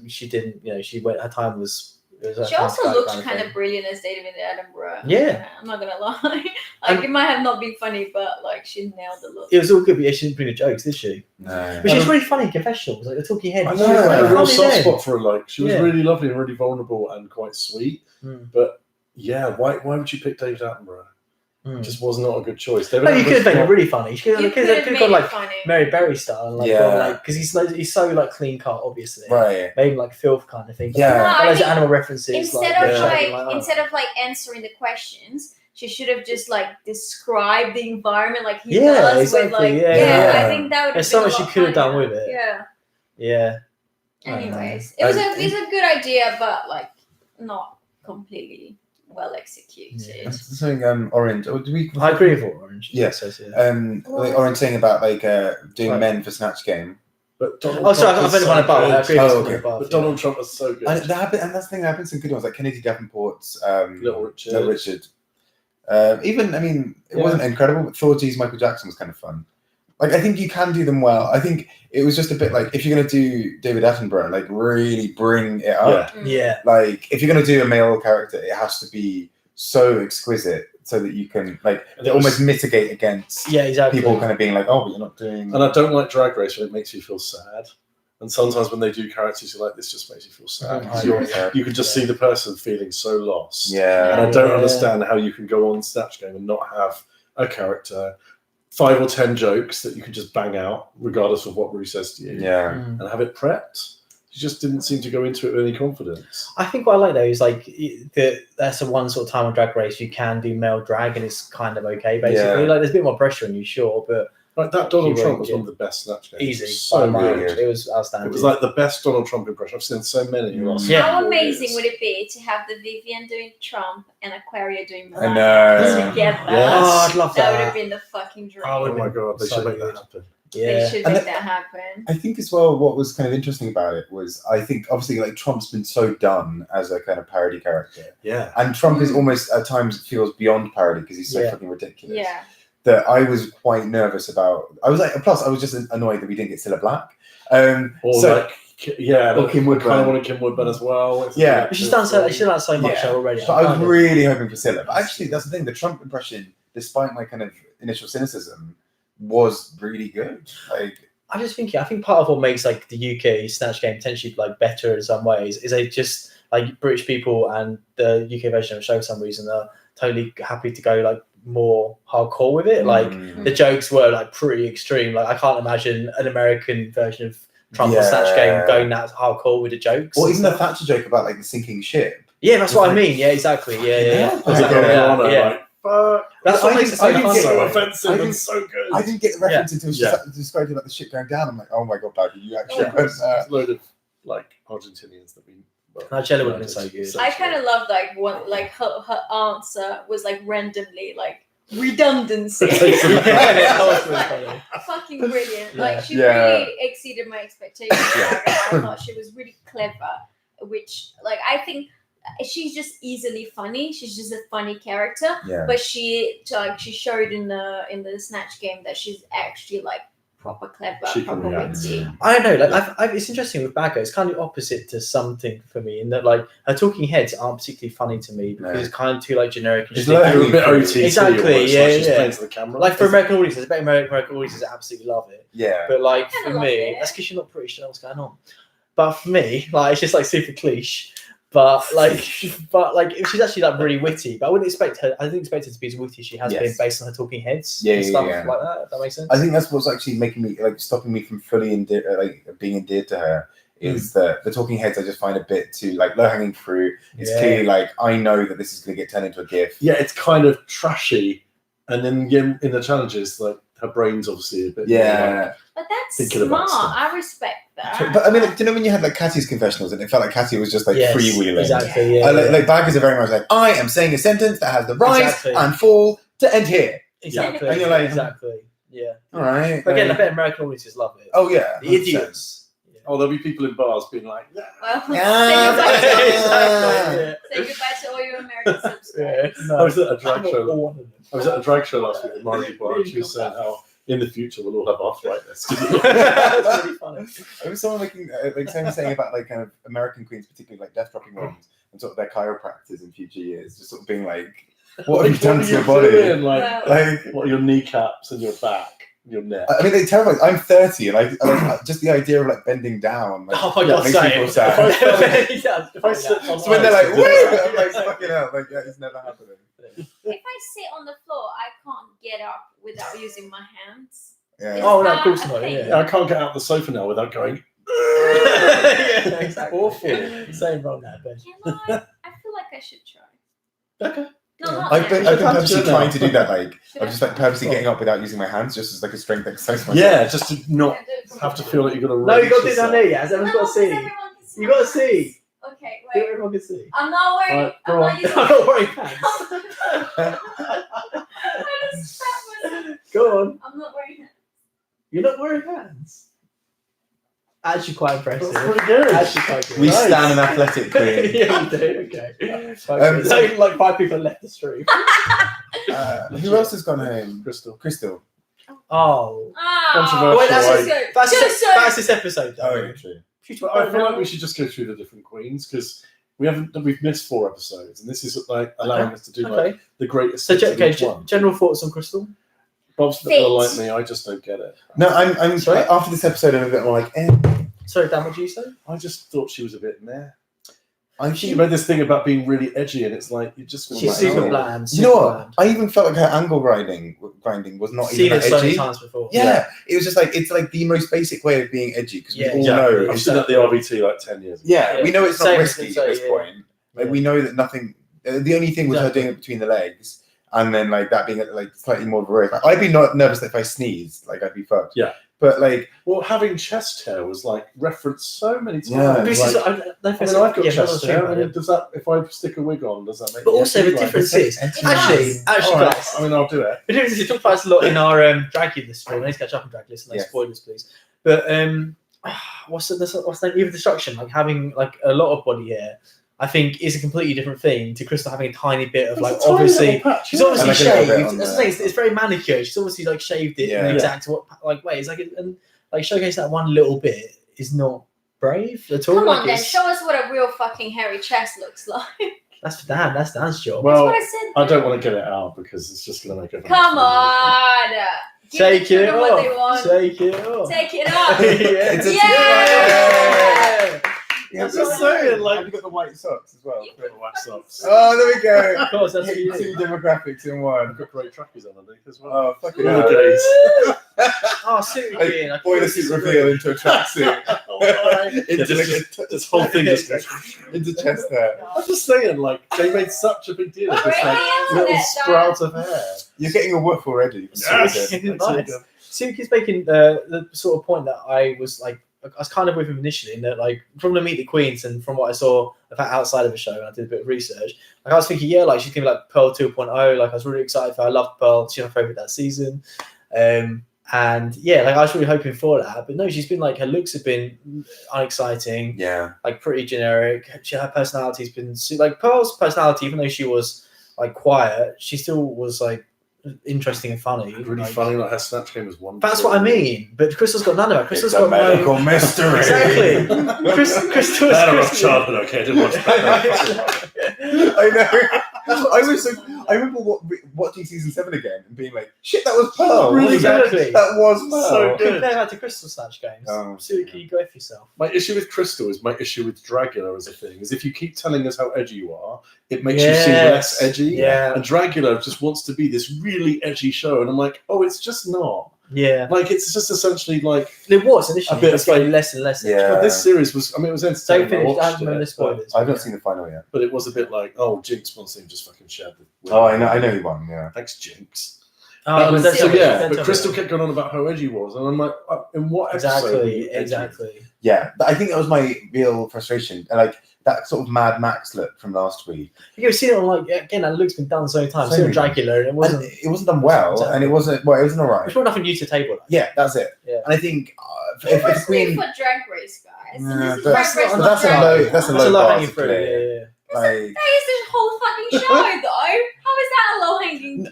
she didn't. You know, she went. Her time was. It was She her also time looked kind kind thing. of brilliant as David in Edinburgh. Yeah. I'm not gonna lie. Like And- it might have not been funny, but like she nailed the look. It was all good, but yeah, she didn't bring the jokes, did she? No. But she was really funny in confessionals, like the talking head. I She know, was I had a real funny soft then. spot for her. Like she was Yeah. really lovely and really vulnerable and quite sweet. Mm. But yeah, why would you pick David Attenborough? Mm. It just was not a good choice. David No, you could have Attenborough's made it not- really funny. She could You have could have made gone it like funny. Mary Berry style, like Yeah. because he's so like clean cut, obviously. Right. Maybe like filth kind of thing. But Yeah. No, I those think animal references. Instead like, of yeah. like oh. instead of like answering the questions, she should have just like described the environment like he Yeah, does exactly, with like yeah, yeah. I think that would have There's so been a much lot she could have done funnier. with it. Yeah. Yeah. Anyways, I it was know. a good idea, but like not completely well executed. Yeah. Something orange. Oh, do we? I agree with what Orange Yeah. says. Yeah. Like orange saying about like doing Right. men for Snatch Game. But Donald Oh, sorry, Trump I've was only one above. I good. agree with Oh, someone okay. above. But Donald Trump was so good. And that's the thing. There have been some good ones, like Kennedy Davenport's Little Richard. Little Richard. Even, I mean, it Yeah. wasn't incredible, but Thor G's Michael Jackson was kind of fun. Like, I think you can do them well. I think it was just a bit like, if you're going to do David Attenborough, like, really bring it up. Mm. Yeah. Like, if you're going to do a male character, it has to be so exquisite so that you can, like, And it almost was- mitigate against Yeah, exactly. people kind of being like, oh, but you're not doing... And I don't like Drag Race when it makes you feel sad. And sometimes when they do characters, you're like, this just makes you feel sad. Mhm. 'Cause I you're- agree. you can just see the person feeling so lost. Yeah. And I don't Yeah. understand how you can go on Snatch Game and not have a character, 5 or 10 jokes that you can just bang out, regardless of what Rue says to you, Yeah. Mm. and have it prepped. You just didn't seem to go into it with any confidence. I think what I like though is like that's the one sort of time on Drag Race you can do male drag and it's kind of okay basically. Yeah. Like there's a bit more pressure on you, sure, but Like that Donald He Trump won't was get- one of the best Snatch Games. easy. It was so by good. much. It was outstanding. It was like the best Donald Trump impression. I've seen so many in the last Yeah. How 4 amazing years. would it be to have the Vivian doing Trump and Aquaria doing I Melania know. together? Yes. Oh, I'd love That would that. have been the fucking dream. Oh, Oh my god, they So should make good. that happen. They Yeah. should And make the- that happen. I think as well, what was kind of interesting about it was, I think obviously like Trump's been so done as a kind of parody character, Yeah. and Trump is almost at times feels beyond parody because he's so Yeah. fucking ridiculous. Yeah. That I was quite nervous about. I was like, plus I was just annoyed that we didn't get Cilla Black. Or So- like, yeah, Or Kim I kind Woodburn. of wanted Kim Woodburn as well. It's Yeah. But she's done so much Yeah. already. So I was kind of- really hoping for Cilla, but actually that's the thing. The Trump impression, despite my kind of initial cynicism, was really good. Like, I think part of what makes like the UK Snatch Game potentially like better in some ways is they just like British people and the UK version of the show for some reason are totally happy to go like more hardcore with it. Like the jokes were like pretty extreme. Like I can't imagine an American version of Trump or Snatch Game going that hardcore with the jokes. or even the Thatcher joke about like the sinking ship. Yeah, that's what I mean. Yeah, exactly. Yeah. As a Yeah. girl, Yeah. like, fuck. That's what makes it so I didn't fun. get So though. offensive I and didn't- so good. I didn't get the reference until she Yeah. described about the ship going down. I'm like, oh my god, Paddy, you actually Yeah. put It's a load of like Argentinians that we. Nigella would have been so good. I kind of love like one like her answer was like randomly like redundancy. That was really Like, funny. fucking brilliant. Yeah. Like she Yeah. really exceeded my expectations. I thought she was really clever, which like I think she's just easily funny. She's just a funny character. Yeah. But she showed in the Snatch Game that she's actually like proper clever, She can proper react. witty. I don't know. Like, it's interesting with Baggo. It's kind of opposite to something for me in that, like, her talking heads aren't particularly funny to me because it's kind of too like generic and It's sticky. like They're a bit OTT. Exactly, Almost, yeah, like she's yeah. playing to the camera. Like for American audiences, I bet American audiences absolutely love it. Yeah. But like I kinda for love me, it. that's because you're not pretty sure what's going on. But for me, like it's just like super cliche. But like she's actually like really witty. But I wouldn't expect her. I didn't expect her to be as witty as she has been based on her talking heads and stuff like that. If that makes sense. I think that's what's actually making me like stopping me from fully being endeared to her is that the talking heads I just find a bit too like low hanging fruit. It's clearly like I know that this is going to get turned into a GIF. Yeah, it's kind of trashy, and then in the challenges, like her brain's obviously a bit. More, like, But that's thinking about smart. stuff. I respect that. But I mean, like, do you know when you had like Katie's confessionals and it felt like Katie was just like freewheeling? Exactly. Yeah. Like Baggers are very much like I am saying a sentence that has the rise and fall to end here. Exactly. And you're like, exactly. Yeah. All right. But again, I bet American audiences love it. Oh yeah. The idiots. Oh, there'll be people in bars being like, Well, Exactly. say goodbye to all your American subscribers. No, I was at a drag not show. all of them. I was at a drag show last week with Margie Bar, and she was saying how in the future we'll all have arthritis. That's really funny. I was someone someone saying about like kind of American queens, particularly like death dropping ones, and sort of their chiropractors in future years, just sort of being like, "What have you done to your body? Doing? Like, Well, what are your kneecaps and your back, and your neck?" I mean, they terrify. I'm 30, and I just the idea of like bending down. Like, Oh my god, makes people sad. If I sit on So when they're like, ice, "Woo!" I'm like, "Fucking hell!" Like, yeah, it's never happening. if I sit on the floor, I can't get up without using my hands. Yeah. Oh no, of course not. Okay. I can't get out the sofa now without going. Yeah, exactly. Awful. Same wrong there, Ben. Can I? I feel like I should try. Okay. No, Yeah. not I've been now. purposely now. trying to do that. Like, Should I'm I? just like purposely getting up without using my hands, just as like a strength exercise. Myself. Yeah, just to not Yeah, do it for have to me. feel like you've got to. No, you got to do raise that yourself. there, yeah. Everyone's got to see. Everyone can see You my got to hands. see. Okay, Do wait. what everyone can see. I'm not wearing. Alright, go I'm on. not using. I'm not wearing pants. I just spat myself. Go on. I'm not wearing it. You're not wearing pants. Actually, quite impressive. That's pretty good. Actually, quite good. We Nice. stand an athletic queen. Yeah, we do. Okay. So- Only like 5 people left the stream. Who else has gone home? Crystal. Crystal. Oh. Controversial, Wait, that's like- good. That's, Just that's this episode, though. Oh, yeah, true. But I feel like we should just go through the different queens because we've missed 4 episodes, and this is like allowing us to do like Okay. the greatest. So, hits of okay, each one. general thoughts on Crystal? Bob's a bit more like me. I just don't get it. No, I'm Sorry? after this episode, I'm a bit more like, Sorry, Dan, what did you say? I just thought she was a bit meh. I She think. read this thing about being really edgy, and it's like you just. She's my super God. bland. You know super what? bland. I even felt like her angle grinding was not Seen even it that so many edgy. times before. Yeah, it was just like it's like the most basic way of being edgy because Yeah, we all exactly. know. I've seen at the RBT like 10 years ago. Yeah, we know it's not Same, risky so, at this yeah. point. Like Yeah. we know that nothing. The only thing was her Exactly. doing it between the legs, and then like that being like slightly more of a risk. Like, I'd be not nervous that if I sneezed, like I'd be fucked. Yeah. But like, Well, having chest hair was like referenced so many times. Yeah. This Like, is, I mean, I've got chest hair. I mean, does that if I stick a wig on, does that make? But also the like, difference it's is edgy. actually, All right, guys. I mean, I'll do it. We talked about this a lot in our drag in the stream. I need to catch up on drag list. No Yes. spoilers, please. But what's the name? Even destruction, like having like a lot of body hair, I think is a completely different thing to Crystal having a tiny bit of like It's a tiny obviously. little patch, She's yeah. obviously And like a little bit shaved. on That's the the- thing. It's very manicured. She's obviously like shaved it in Yeah. the exact ways. Like and like showcase that one little bit is not brave at all. Come like on, then. it's- Show us what a real fucking hairy chest looks like. That's for Dan. That's Dan's job. Well, That's what I said. I don't want to get it out because it's just going to make it. Come on. Give Take the it children what they off. want. Take it off. Take it up. Yeah. It's a- Yeah. yeah, I'm just saying, like, have you got the white socks as well? You Got the white socks. Oh, there we go. Of course, that's what Hit you two do. demographics in I've one. got great trackies underneath as well. Oh, fucking All hell. the days. Oh, suit Like, again. boiler suit reveal into a tracksuit. Yeah, this whole thing just goes. into chest hair. I'm just saying, like, they made such a big deal of this Right like on little it, sprout of hair. You're getting a woof already. Yes. Nice. Suki's making the sort of point that I was kind of with him initially, in that like from the Meet the Queens and from what I saw of her outside of the show, and I did a bit of research. Like I was thinking, yeah, like she's gonna be like Pearl 2.0. Like I was really excited for her. I loved Pearl. She's my favorite that season. And yeah, like I was really hoping for that, but no, she's been like her looks have been unexciting, Yeah. like pretty generic. Her personality's been like Pearl's personality, even though she was like quiet, she still was like interesting and funny. Really like, funny, like her Snatch game was wonderful. That's what I mean. But Crystal's got none of it. Crystal's It's a got medical no mystery. Exactly. Crystal's That rough childhood, okay, I didn't watch that. I know. I remember watching season 7 again and being like, "Shit, that was Pearl." Really Exactly. That was Pearl. So good. Compare that to Crystal Snatch games. See what you go for yourself. My issue with Crystal is my issue with Dragula as a thing. Is if you keep telling us how edgy you are, it makes you seem less edgy. Yeah. And Dragula just wants to be this really edgy show, and I'm like, oh, it's just not. Yeah. Like it's just essentially like It was initially. A bit It's of getting like- less and less. Yeah. but this series was. I mean, it was entertaining. Don't finish. I watched haven't remembered the it, spoilers. I've not seen the final yet. but it was a bit like, oh, Jinx wants him just fucking shared the. Oh, I know he won. Yeah. Thanks, Jinx. Oh, But that's so okay. yeah, Don't but tell Crystal me. kept going on about how edgy he was, and I'm like, in what episode? were you edgy? Exactly. Yeah, I think that was my real frustration. And like that sort of Mad Max look from last week. You've seen it on like again. That look's been done so many times. So Seen on many Dracula, and it And wasn't. it wasn't done well, Exactly. and it wasn't alright. It's brought nothing new to the table. Yeah, that's it. Yeah. And I think if It the was Queen, for Drag Race, guys. Yeah, This is but Drag Race, not- not that's a Drag low- Race. that's a It's low a low bar hanging to fruit. clear. Yeah. like, That is this whole fucking show, though. How is that a low hanging?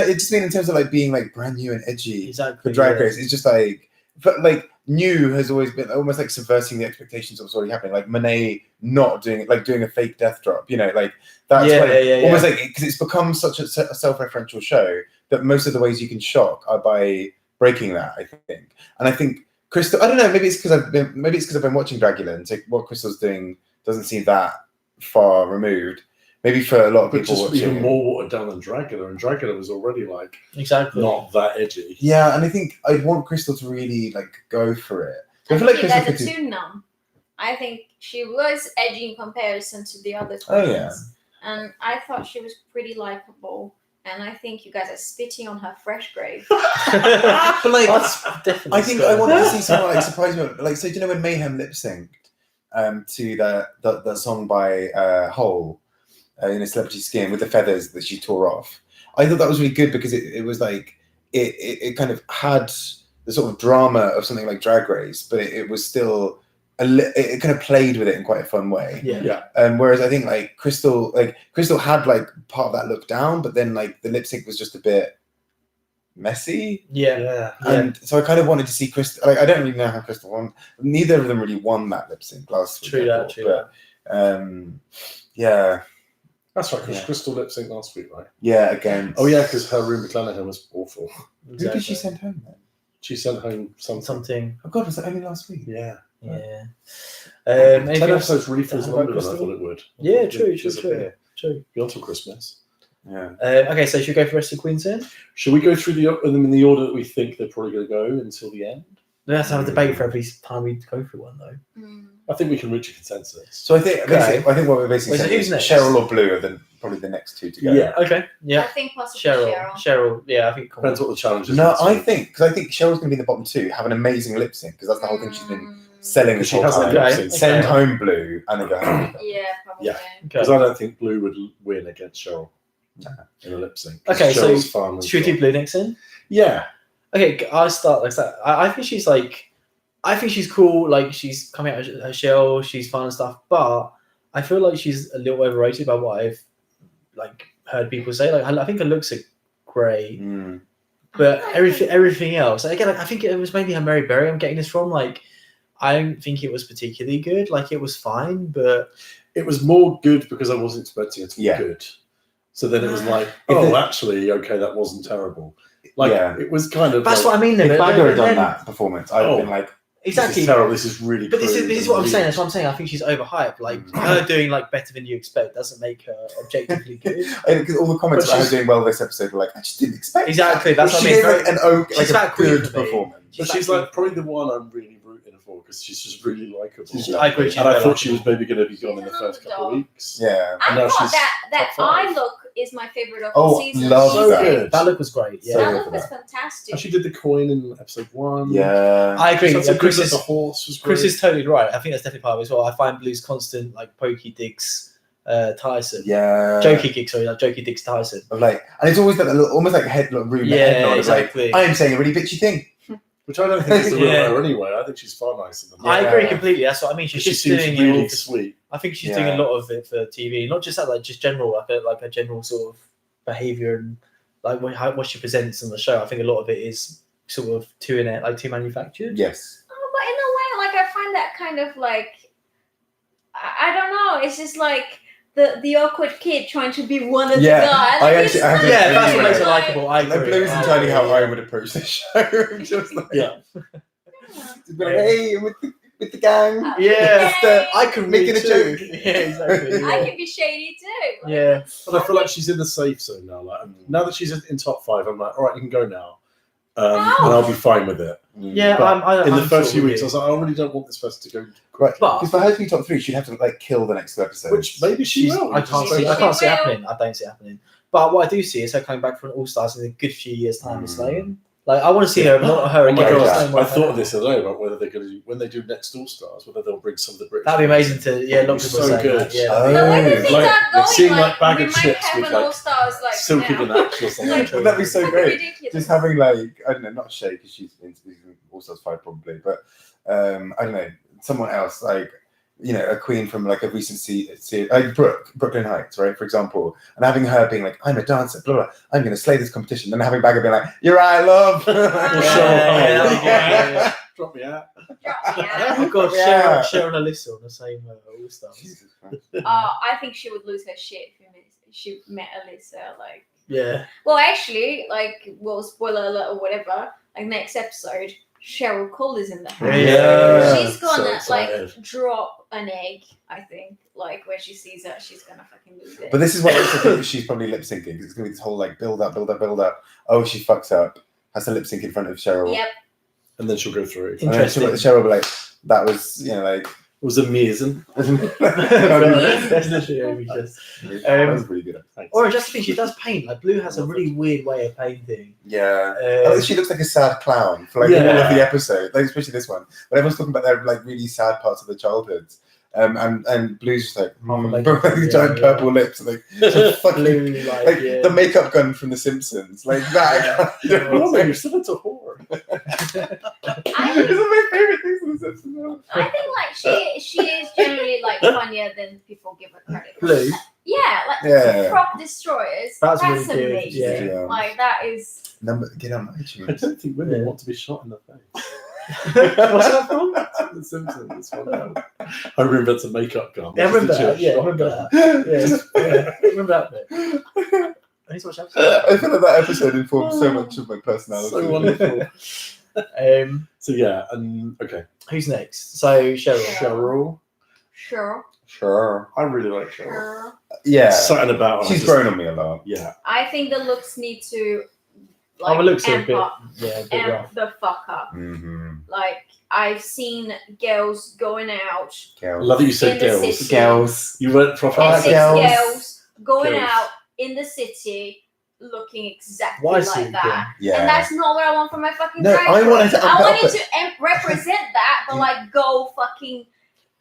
it just mean in terms of like being like brand new and edgy Exactly. for Drag yeah. Race. It's just like, but like new has always been almost like subverting the expectations of what's already happening. Like Monet not doing it, like doing a fake death drop. You know, like that's Yeah, like, yeah, yeah, almost like because it's become such a self-referential show that most of the ways you can shock are by breaking that. I think, and I think Crystal. I don't know. Maybe it's because I've been watching Dragula, and so what Crystal's doing doesn't seem that far removed. Maybe for a lot of But people just watching even it. more watered down than Dragula, and Dragula was already like Exactly. not that edgy. Yeah, and I think I'd want Crystal to really like go for it. I I feel like think you Crystal guys are could do. too numb. I think she was edgy in comparison to the other Oh, queens. yeah. And I thought she was pretty likable. And I think you guys are spitting on her fresh grave. But like, That's definitely. I think I wanted to see someone like surprise me. Like, so do you know when Mayhem lip synced to the song by Hole in a Celebrity Skin with the feathers that she tore off? I thought that was really good because it was like it kind of had the sort of drama of something like Drag Race, but it was still it kind of played with it in quite a fun way. Yeah. Whereas I think like Crystal had like part of that look down, but then like the lip sync was just a bit messy. Yeah. Yeah. And so I kind of wanted to see Crystal. Like I don't really know how Crystal won. Neither of them really won that lip sync last week. True I that. thought, True but, that. That's right, because Yeah. Crystal lip sync last week, right? yeah, again. Oh yeah, because her Rue McClanahan was awful. Who did she send home then? She sent home something. Something. Oh God, was that only last week? Yeah. Yeah. 10 anything else? episodes really feels about longer than I Crystal? thought it would. Yeah, true. True. Beyond till Christmas. Yeah. Okay, so should we go for the rest of the Queens then? Should we go through them in the order that we think they're probably going to go until the end? We have to have a debate for every time we go through one, though. Mm. I think we can reach a consensus. So I think Okay. what we're basically Wait, so saying who's is next? Cheryl or Blue are probably the next two to go. Yeah. Okay. I Yeah. think possibly Cheryl. Cheryl. Yeah, I think. Depends what the challenge is. No, I think Cheryl's going to be in the bottom two, have an amazing lip sync because that's the whole thing she's been selling this She whole hasn't time. lip Okay. synced. Send home Blue and then go home. Yeah, probably. Yeah. Okay. Because I don't think Blue would win against Cheryl in a lip sync. 'Cause Okay, so Cheryl's fun and Should we do Blue next then? Yeah. Okay, I'll start like that. I think she's like, I think she's cool. Like she's coming out of her shell. She's fun and stuff. But I feel like she's a little overrated by what I've like heard people say. Like I think her looks are great, Mm. but everything else. Again, like, I think it was maybe her Mary Berry. I'm getting this from. Like I don't think it was particularly good. Like it was fine, but It was more good because I wasn't expecting it to be Yeah. good. So then it was like, If oh, it- actually, okay, that wasn't terrible. Like, Yeah. it was kind of that's like, what I mean. If Though, I'd but have done then- that performance, I'd have been like, this exactly. is terrible, this is really But this crude is and what I'm saying. weird. That's what I'm saying. I think she's overhyped. Like Mm. her doing like better than you expect doesn't make her objectively good. because all the comments But about her she's- doing well this episode were like, I just didn't expect. Exactly, That. that's what I She mean. gave like She's a that queen good for me. performance. But she's like probably the one I'm really rooting for because she's just really likable. I agree. She's And I very thought she was likable. maybe going to be gone in the She's first an couple of underdog. weeks. Yeah. I No, thought she's that top five. eye look is my favorite of Oh, the season. love So that. good. That look was great. So Yeah, That good look for was that. fantastic. And she did the coin in episode 1. Yeah. I agree. So Chris the is horse was great. Chris is totally right. I think that's definitely part of it as well. I find Blue's constant like pokey digs Tyson. Yeah. Jokey gigs, sorry, like jokey digs Tyson. Of like, and it's always that little, almost like head room head Yeah, nod of exactly. like, I am saying a really bitchy thing. Which I don't think is the real Yeah. her anyway. I think she's far nicer than that. I Yeah. agree completely. That's what I mean. She's She just seems doing really it all sweet. I think she's Yeah. doing a lot of it for TV, not just that, like just general, like a general sort of behavior and like what she presents on the show. I think a lot of it is sort of too manufactured. Yes. Oh, but in a way, like I find that kind of like I don't know. It's just like the awkward kid trying to be one of the guys. Like, That's what makes it likable. I agree. Blue is entirely how I would approach this show. Just like, yeah. To be like, hey, with the gang. I can making a joke. Yeah, exactly. Yeah. I can be shady too. Like, Yeah. But I feel like she's in the safe zone now. Like now that she's in top 5, I'm like, all right, you can go now, and I'll be fine with it. Yeah, but in the first few sort of weeks, I was like, I really don't want this person to go. Right, But- because for her to be top 3, she'd have to like kill the next 2 episodes. Which maybe she will. I can't see it happening. I don't see it happening. But what I do see is her coming back from an All-Stars in a good few years' time with Sloan. Like I want to see her, not her. Oh my again. god! I thought of this the other day about whether they're going to when they do next All Stars, whether they'll bring some of the British. That'd be amazing to a lot of people so say good. that. Yeah. The way the things Like, are going, seeing, like, bag we of might chips have with, an like, All-Stars like Silky now. Ganache or something. Like, That'd be so Fucking great. ridiculous. Just having like, I don't know, not Shay because she's in All Stars 5 probably, but I don't know, someone else like, you know, a queen from like a recent series, like Brooklyn Heights, right, for example, and having her being like, I'm a dancer, blah, blah, I'm going to slay this competition, then having Bagger being like, you're right, love. Drop me out. Oh god, Sharon and Alyssa on the same All Stars. I think she would lose her shit if she met Alyssa. Like, Yeah. well, actually, like, well, spoiler alert or whatever. Like next episode, Cheryl Cole is in the house. Yeah. She's gonna So excited. like drop an egg. I think like when she sees her, she's gonna fucking lose it. But this is what I also think she's probably lip syncing. It's going to be this whole like build up. Oh, she fucks up. Has to lip sync in front of Cheryl. Yep. And then she'll go through. And then Interesting. Cheryl will be like, that was, you know, like. It was amazing. That's literally just. That was really good. Or just think she does paint. Like Blue has a really weird way of painting. Yeah. I think she looks like a sad clown for like all of the episodes, like especially this one. But everyone's talking about their like really sad parts of their childhoods. And Blue's just like giant purple lips, and, like fucking Blue, like the makeup gun from The Simpsons, like that. Oh man, you're such a whore. These are my favorite things in The Simpsons. I think like she is generally like funnier than people give her credit for. Blue. Yeah, like Prop Destroyers. That's That's really good, amazing. yeah. Like that is. Get on I iTunes. don't think women want to be shot in the face. What's that from? The Simpsons. I remember it's a makeup gun. Yeah, I remember that. Yeah, I remember that. Yeah, I remember that bit. I need to watch that episode. I feel like that episode informs so much of my personality. So wonderful. So yeah, and okay. Who's next? So Cheryl. Cheryl. Sure. I really like Cheryl. Sure. Yeah. Something about her. She's grown on me a lot. Yeah. I think the looks need to Oh, it looks a amp bit, up, a bit amp rough. the fuck up. Mm-hmm. Like I've seen girls going out I love that you said in the girls. city. Girls. You went proper. Essex girls going Girls. out in the city looking exactly Why like is it that. Yeah. And that's not what I want from my fucking No, drag I queen. want her to I amp want up it to represent that, but like go fucking,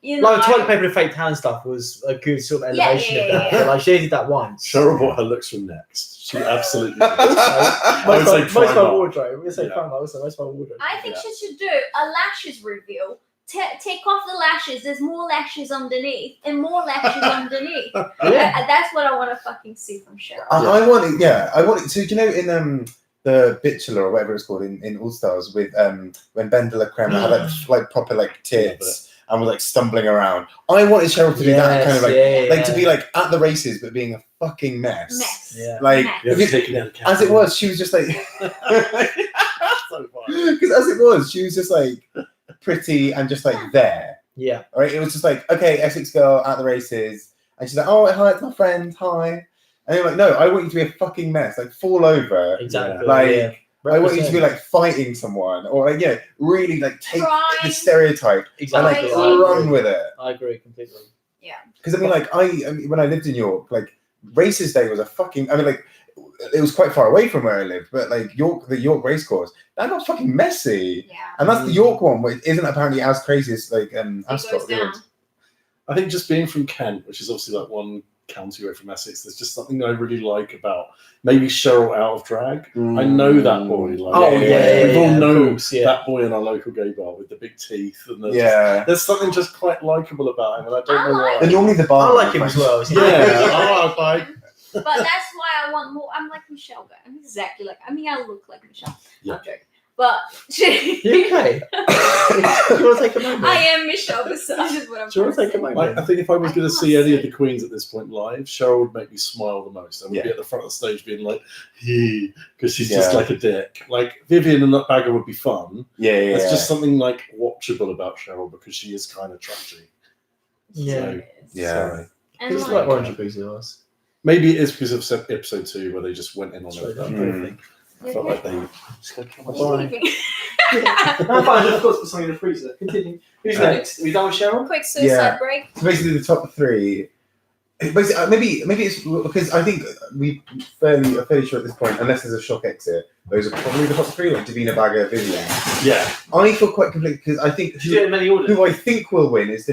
you know. Like toilet paper and fake tan stuff was a good sort of elevation of that. Yeah. But, like she did that once. Cheryl bought her looks from Next. She absolutely did. Most would say of my Primark. wardrobe. We say Yeah. Primark. Also, most of my wardrobe. I think she should do a lashes reveal. Take off the lashes. There's more lashes underneath and more lashes underneath. Yeah. That's what I want to fucking see from Cheryl. I want it. Yeah, I want it. So do you know in the Bachelor or whatever it's called in All Stars with when Ben de la Creme had like proper like tits and was like stumbling around. I wanted Cheryl to do that kind of like to be like at the races but being a fucking mess. Yeah. Like You have taken out a as it was, she was just like So funny. because as it was, she was just like pretty and just like there. Yeah. Right? It was just like, okay, Essex girl at the races, and she's like, oh hi, it's my friend, hi. And you're like, no, I want you to be a fucking mess, like fall over. Exactly. Like yeah. I want you to be like fighting someone, or like really like take Crying. the stereotype Exactly. and like I run agree. with it. I agree completely. Because I mean, like I mean, when I lived in York, like races day was a fucking. I mean, like it was quite far away from where I lived, but like the York racecourse, that got fucking messy. Yeah. And that's the York one, which isn't apparently as crazy as like It Ascot. goes down. I think just being from Kent, which is obviously like one county away from Essex, there's just something I really like about maybe Cheryl out of drag. I know that boy. Like, Oh, yeah, we all of know course, yeah. that boy in our local gay bar with the big teeth. And there's something just quite likable about him, and I don't know why. And normally the bar. I like him as well. Yeah, I like. But that's why I want more. I'm like Michelle. I'm exactly like. I mean, I look like Michelle. Yeah. I'm joking. But You okay? Do you want to take a moment? I am Michelle Visage is what I'm Do you want to take a saying. moment? I think if I was I going to can't see any of see. the queens at this point live, Cheryl would make me smile the most. I would be at the front of the stage being like, because she's just like a dick. Like Vivian and Bagger would be fun. There's just something like watchable about Cheryl because she is kind of trashy. Yeah. Sorry. And It's like, like Orange Boozy was. Maybe it is because of episode 2 where they just went in on Sorry, it. don't I felt like they. Just go kill What my are you body. sleeping? No, fine, of course, put something in the freezer. Continue. Who's next? Are we done with Cheryl? Quick suicide break. So basically, the top 3. Basically, maybe it's because I think are fairly sure at this point, unless there's a shock exit, those are probably the top 3, like Davina, Bagger, Vivian. Yeah. I feel quite conflicted because I think Did you do it in many orders? who I think will win is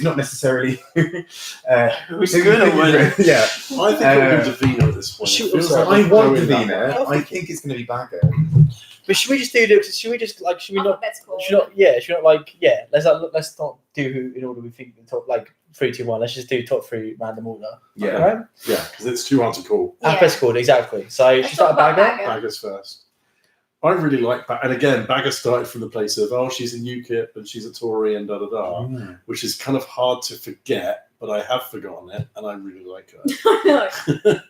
not necessarily Who's who going to you win? think- Yeah, I think it'll be Davina at this point. Shoot, It feels sorry, like I they're want going that Davina. way. I think it's going to be Bagger. But should we just do this? Should we just like? Should we not? That's cool. Should not? Yeah. Should not like? Yeah. Let's not do who in order we think the top like 3, 2, 1. Let's just do top 3 random order. Yeah. Right? Yeah, because it's too hard to call. Yeah. Alphabetical order, exactly. So Let's should start talk about Bagger. Bagger. Bagger's first. I really like Bagger. And again, Bagger started from the place of, she's in UKIP and she's a Tory and da-da-da, which is kind of hard to forget, but I have forgotten it and I really like her.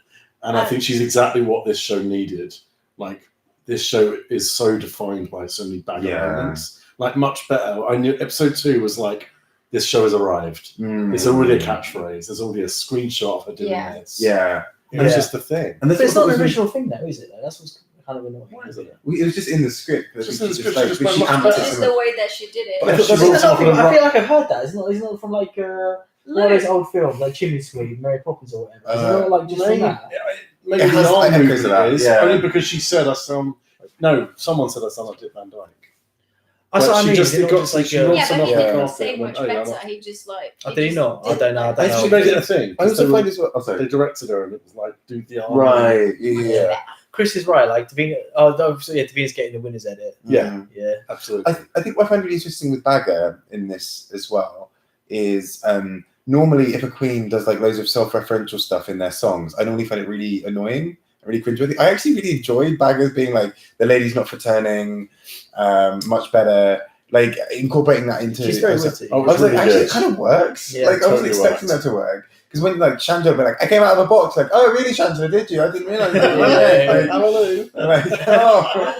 And I think she's exactly what this show needed. Like, this show is so defined by so many Bagger elements. Like, much better. I knew episode 2 was like, this show has arrived. It's already a catchphrase. There's already a screenshot of her doing this. Yeah. It was just the thing. And But it's not an original thing, though, is it? Though? That's what's kind of annoying. Why is it? It was just in the script. It's just in the She script, like- she just but went she much amped better. it This is so the way that she did it. But I I thought feel that's also like right. I've heard that. Isn't it from like one of those old films, like Chimney Sweep, Mary Poppins, or whatever? Is it not like just from that? Maybe It has the echoes movie of that, is, yeah. only because she said I sound. No, someone said I sound like Dick Van Dyke. That's what I she mean. just is it not got just like she a- wants Yeah, some but off he the didn't carpet say and went, much "Oh, yeah, better. He just like. Oh, did he not? I don't know. I I don't think she know. made it a thing. I also find as well. Oh, They sorry. directed her and it was like, do the arm. Right. Yeah. Chris is right. Like Davina. Oh, obviously, yeah, Davina's getting the winner's edit. Yeah, Yeah. absolutely. I think what I find really interesting with Bagger in this as well is normally if a queen does like loads of self-referential stuff in their songs, I normally find it really annoying. Really cringeworthy. I actually really enjoyed Baggers being like the lady's not for turning, much better. Like incorporating that into. She's very I was witty. Oh, like, it's really actually, good. it kind of works. Yeah, like I wasn't totally expecting works. that to work because when like Chandra would be like, I came out of a box. Like, oh really, Chandra? Did you? I didn't realize. That. Yeah. Like, like, oh. Hello.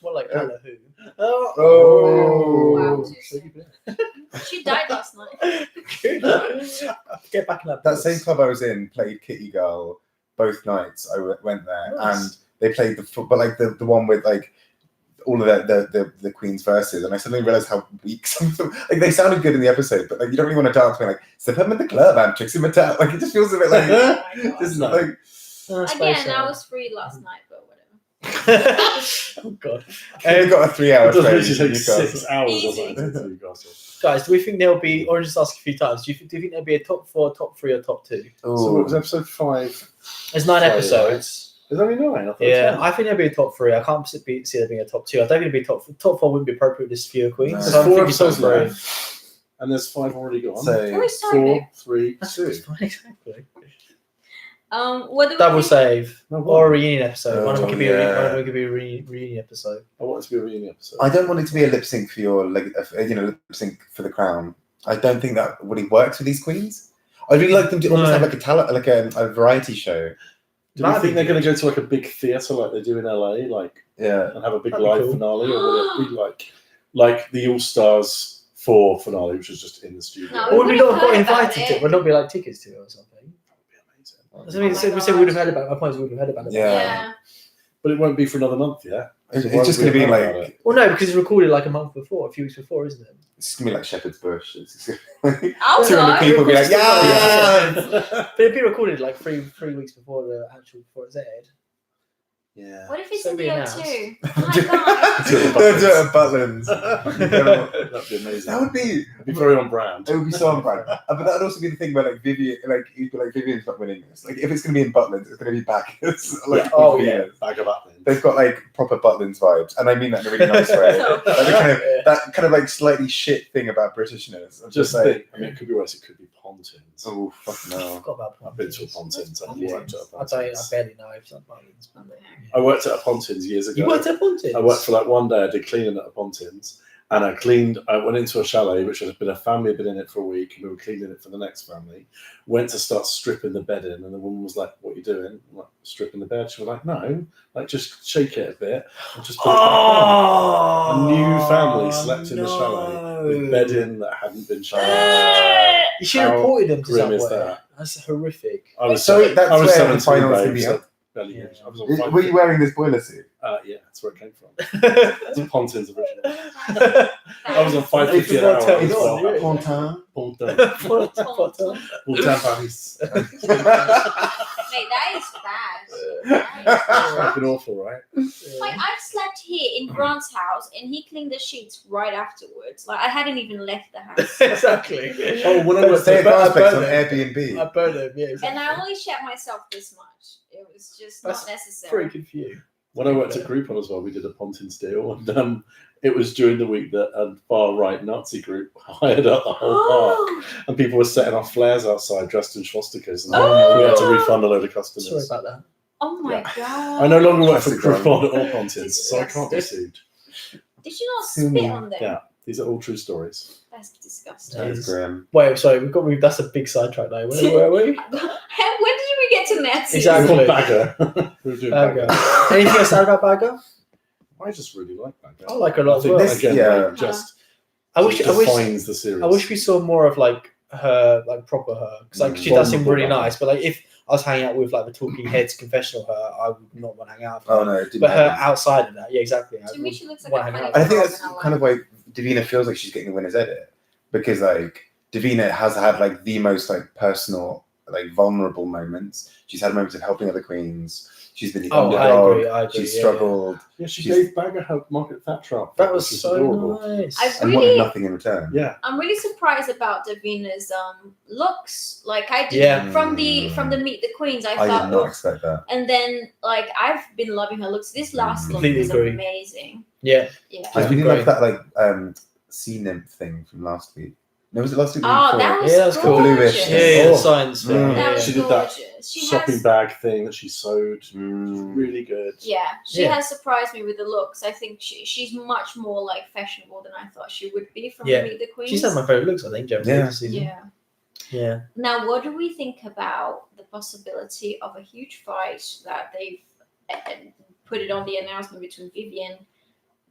What like Hannah who? Oh. Wow, too soon. She died last night. Good. Get back in that. That box. same club I was in played Kitty Girl both nights. I went there Nice. and they played but like the one with like all of the Queen's verses, and I suddenly realized how weak some of them. Like they sounded good in the episode, but like you don't really want to dance being like "Step up in the club, I'm Trixie Mattel." Like it just feels a bit like Oh my God. just No. like Again, I was free last night, but whatever. Oh god. we got a 3-hour It does train. literally to take Newcastle. 6 hours, Easy. doesn't it? to Newcastle. Guys, do we think there'll be, or just ask a few times, do you think there'll be a top 4, top 3, or top 2? So it was episode 5. There's 9 Sorry, episodes. There's only 9. I thought it was Yeah, 10. I think there'll be a top 3. I can't see there being a top 2. I don't think it'll be top 4 wouldn't be appropriate with this fewer queens. No. So There's I'm 4 thinking top episodes 3. left, and there's 5 already gone. So Always time, babe. 4, 3, That's 2. fine, exactly. What do we Double think? save No, or a what? reunion episode. One of them Oh, could be yeah. one of them could be a reunion episode. I want it to be a reunion episode. I don't want it to be a lip sync for your like lip sync for the crown. I don't think that really works for these queens. I really like them to almost No. have like a variety show. Do you That'd think be they're going good. to go to like a big theatre like they do in LA, like Yeah. and have a big That'd be live cool. finale, or would it be like the All Stars 4 finale, which was just in the studio? No, Or would we would've not have got heard about invited to it. it? Would not be like tickets to it or something? That'd be amazing. So we my said we God. would have heard about it. My point is we would have heard about it. Yeah. Yeah. But it won't be for another month yet. It's So why just would going to we be have heard about like it? Well, no, because it's recorded like a month before, a few weeks before, isn't it? it's going to be like Shepherd's Bush. It's just like I'll 200 go. people be like, Yeah. yeah. But it'd be recorded like three weeks before the actual before it's aired. Yeah. What if it's So in be the announced. O2? Oh my God. They'll do it at Butlins. That'd be amazing. That would be. It'd be very on brand. It would be so on brand. But that would also be the thing where like Vivian, like you'd be like Vivian's not winning this. Like if it's going to be in Butlins, it's going to be back. Like, Yeah. Oh, with yeah. Vivian. Bag of Athens. They've got like proper Butlins vibes, and I mean that in a really nice way. So- Like the kind of that kind of like slightly shit thing about Britishness. I'm Just like, think, I mean, it could be worse. It could be pontins. oh fuck I no. forgot about I've been to a pontins. I've Yeah. worked at a I pontins. barely know if it's pontins. I worked at a pontins years ago. You worked at pontins? I worked for like one day. I did cleaning at a pontins, and I went into a chalet, which had been a family had been in it for a week, and we were cleaning it for the next family. Went to start stripping the bed in, and the woman was like, "What are you doing?" I'm like, stripping the bed. She was like, "No, like just shake it a bit and just put it back on." A new family slept in the chalet with bedding that hadn't been showered. You should have How reported them to grim is somewhere. that? That's horrific. I was So that's I was where the 17, finals can babe, be so up. barely- Yeah. I was on 5 Were you wearing this boiler suit? Yeah, that's where it came from. It's a Pontins original. I was on 550 an hour. Tell me as not, well. really. Pontin. Pontin Paris. Mate, that is bad. It's fucking awful, right? Like, I've slept here in Grant's house, and he cleaned the sheets right afterwards. Like, I hadn't even left the house. Exactly. Oh, when I Don't was stay at I Garsplex burn on it. Airbnb. I burned them, yeah. And Exactly. I only shat myself this much. It was just That's not necessary. Pretty good for you. When I worked at Groupon as well, we did a Pontins deal, and it was during the week that a far-right Nazi group hired up the whole park, and people were setting off flares outside dressed in swastikas, and we had to refund a load of customers. Sorry about that. Oh my god. I no longer work for Classic Groupon or Pontins, so I can't be Disgusting. sued. Did you not spit on them? Yeah, these are all true stories. That's disgusting. Yeah. That's grim. Wait, sorry, that's a big sidetrack now. Where were we? When did we get to Nazis? Exactly. We were Bagger. We were doing Bagger. Bagger. Anything else to add about Bagger? I just really like Bagger. I like her a lot I as think well. this, again, Yeah. like, just I wish defines the series. I wish we saw more of like her, like proper her, because like she does seem really Vulnerable nice. But like if I was hanging out with like the Talking Heads confessional her, I would not want to hang out with her. Oh no, it didn't But her happen. outside of that, yeah, exactly. I To me, would she looks like wanna a hang funny out. I think girl that's in a kind of why Davina feels like she's getting the winner's edit, because like Davina has had like the most like personal, like vulnerable moments. She's had moments of helping other queens. She's been the underdog. I agree. She's yeah, struggled Yeah, she She's- gave Bagger her Margaret Thatcher up. That was which is so adorable. nice. I and wanted really, nothing in return. Yeah, I'm really surprised about Davina's looks. Like I did Yeah. from the Meet the Queens, I I thought, did not "Oof." expect that. And then like I've been loving her looks. This last look Completely was agree. amazing. Yeah. Yeah. I I really agree. like that like sea nymph thing from last week. No, was it last week? or Oh, before? that was Yeah, that was cool. gorgeous. Bluish. Yeah, yeah, Oh. the science thing. Mm. Yeah, That was She did that gorgeous. She shopping has, bag thing that she sewed. Mm. Really good. yeah, she Yeah. has surprised me with the looks. I think she's much more like fashionable than I thought she would be from Yeah. Meet the Queens. She's one of my favourite looks, I think, generally. Yeah. This season. Yeah. Yeah. Now, what do we think about the possibility of a huge fight that they've put it on the announcement between Vivian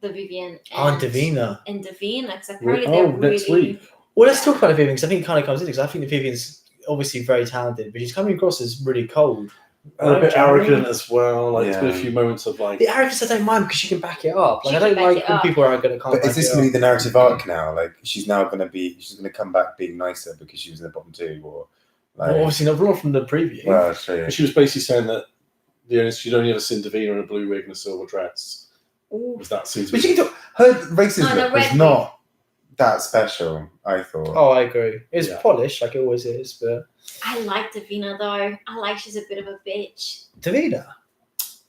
And Davina. and Davina? Because apparently they're next really week. Well, let's talk about Vivian, because I think it kind of comes in, because I think that Vivian's obviously very talented, but she's coming across as really cold. And a bit Generally. arrogant as well. Like, there's been a Yeah. few moments of like. The arrogance I don't mind because she can back it up. Like She I don't can back like it when up. people are arrogant and can't But back is this it going to up. be the narrative arc now? Like she's now going to come back being nicer because she was in the bottom two, or like? Well, obviously not from the preview. Well, that's true. She was basically saying that she'd only ever seen Davina in a blue wig and a silver dress. Was that seems? But you can talk, her racism Oh, the was red not that special. I thought. Oh, I agree. It's Yeah. polished like it always is, but I like Davina though. I like she's a bit of a bitch. Davina.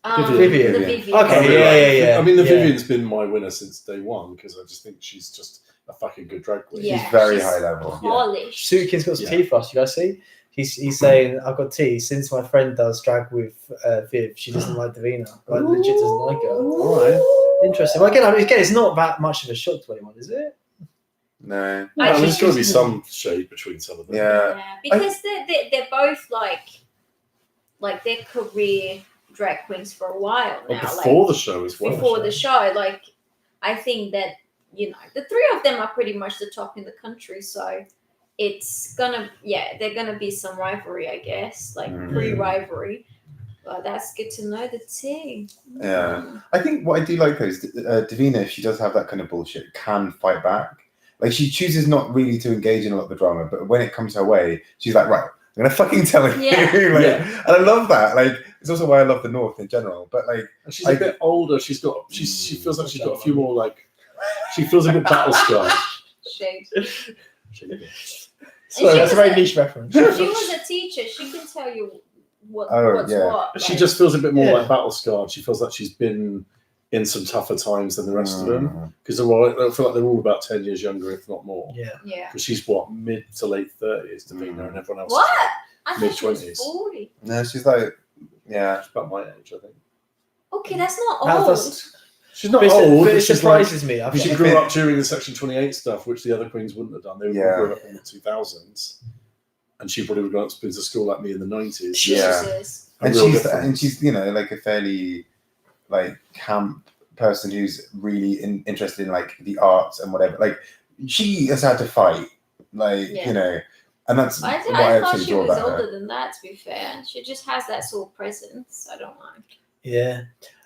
Vivian. The Vivian. Vivian. Okay, yeah. I mean, the Yeah. Vivian's been my winner since day one because I just think she's just a fucking good drag queen. Yeah, She's very she's high level. Polished. Suitkin's got some Yeah. tea for us. You guys see? He's saying, I've got tea. Since my friend does drag with Viv, she doesn't like Davina. Like, legit doesn't like her. All right. Interesting. Well, again, it's not that much of a shock to anyone, is it? No. No, I mean, there's got to be she's- some shade between some of them. Yeah. Because they're both like their career drag queens for a while Well, now. before the show as well. Before the show, like I think that the three of them are pretty much the top in the country. So it's they're gonna be some rivalry, I guess, like Mm. pre-rivalry. But that's good to know the tea. Yeah. I think what I do like though is Davina, if she does have that kind of bullshit, can fight back. Like she chooses not really to engage in a lot of the drama, but when it comes her way, she's like, right, I'm gonna fucking tell you. Yeah. Like, Yeah. And I love that. Like it's also why I love the North in general. But like And she's a bit older. She feels like she's got a few more like. She feels a bit battle scarred. Shade. Sorry, that's a very was a- niche reference. She was a teacher. She can tell you what's yeah. what. She like- just feels a bit more Yeah. like battle scarred. She feels like she's been in some tougher times than the rest of them, because I feel like they're all about 10 years younger, if not more. Yeah. Because she's what, mid to late 30s, Davina, and everyone else. What? Is I thought she mid-20s. was 40. No, she's like, yeah. She's about my age, I think. Okay, that's not No, old. She's not But old. but it she's surprises me. I she think. grew up during the Section 28 stuff, which the other queens wouldn't have done. They grew up in the 2000s, and she probably would have gone to school like me in the 90s. Jesus. And she's you know, like a fairly like camp person who's really interested in like the arts and whatever. Like she has had to fight, like you know, and that's I what I thought actually she draw was about older her. than that, to be fair. She just has that sort of presence. I don't mind. Yeah.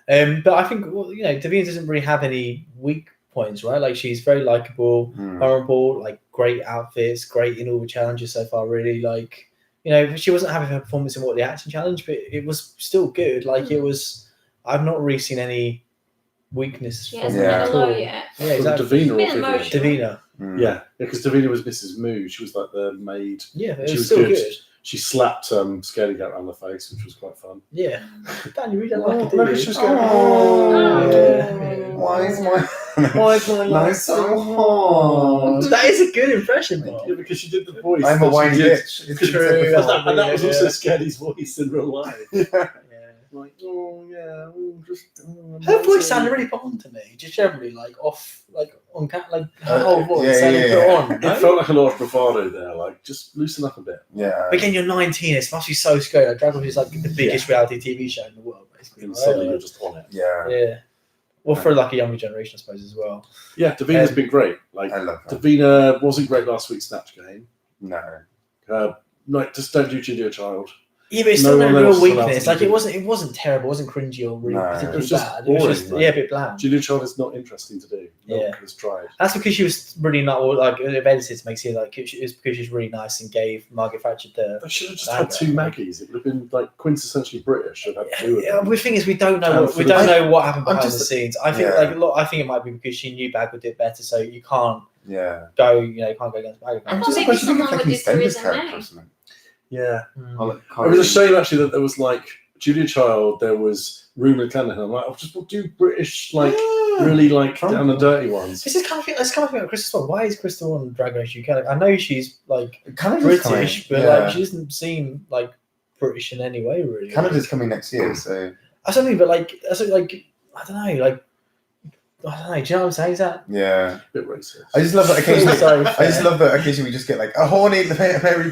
But I think, well, you know, Davina doesn't really have any weak points, right? Like she's very likable, vulnerable, like great outfits, great in all the challenges so far, really. Like, you know, she wasn't having her performance in the acting challenge, but it was still good. Like it was, I've not really seen any weakness She from hasn't her been at a low all. yet. Yeah, exactly. Davina She's been or emotional. Davina. Yeah, because Davina was Mrs. Moo. She was like the maid. Yeah, it She was was still good. good. She slapped Scaredy Cat around the face, which was quite fun. Yeah. Dan, you really don't like it, do Maybe you? she was going, Yeah. Why is my my life so hard? That is a good impression, Bob. Yeah, because she did the voice. I'm a that she whiny did. bitch. It's true. And that was also Scaredy's voice in real life. Yeah. Like, oh yeah, Her voice sounded really on to me, just generally, like off, like on like her whole voice yeah, sounded yeah, put yeah. on. It No? felt like a lot of bravado there. Like, just loosen up a bit. Yeah. But again, you're 19. It must be so scary. Like Dragon is like the biggest reality TV show in the world, basically. And Right? suddenly Like, you're just on it. Yeah. yeah. Well, for like a younger generation, I suppose as well. Yeah, Davina's been great. Like, I love her. Davina wasn't great last week's Snatch Game. No. Like, just don't do Julia Child. Yeah, but it's No still no one real else is allowed weakness. to Like do it wasn't terrible. It wasn't cringy or really No. particularly It was just bad. It was just boring, a bit bland. Julia Child is not interesting to do. No Yeah. one has tried. That's because she was really not like edited to make it seem like it's because she's really nice and gave Margaret Thatcher the. They should have just had two Maggies. It would have been like quintessentially British. Should have had two of Yeah, them. the thing is, we don't know And what happened behind the scenes. I think Yeah. I think it might be because she knew Bagwell did better, so you can't Yeah. go. You know, you can't go against Bagwell. I thought maybe someone would do Theresa May. Yeah. Mm. It was a shame actually that there was like Julia Child, there was Rue McClanahan. I'm like, we'll do British, like really like down and dirty ones. This is kind of about Krista Swan. Why is Krista Swan on Drag Race UK? Like, I know she's like Canada's British, but like she doesn't seem like British in any way, really. Canada's coming next year, so That's something, but like I don't know, like I don't know. Do you know what I'm saying? Is that yeah. A bit racist. I just love that occasionally. So I just love that occasionally we just get like a horny Mary Berry.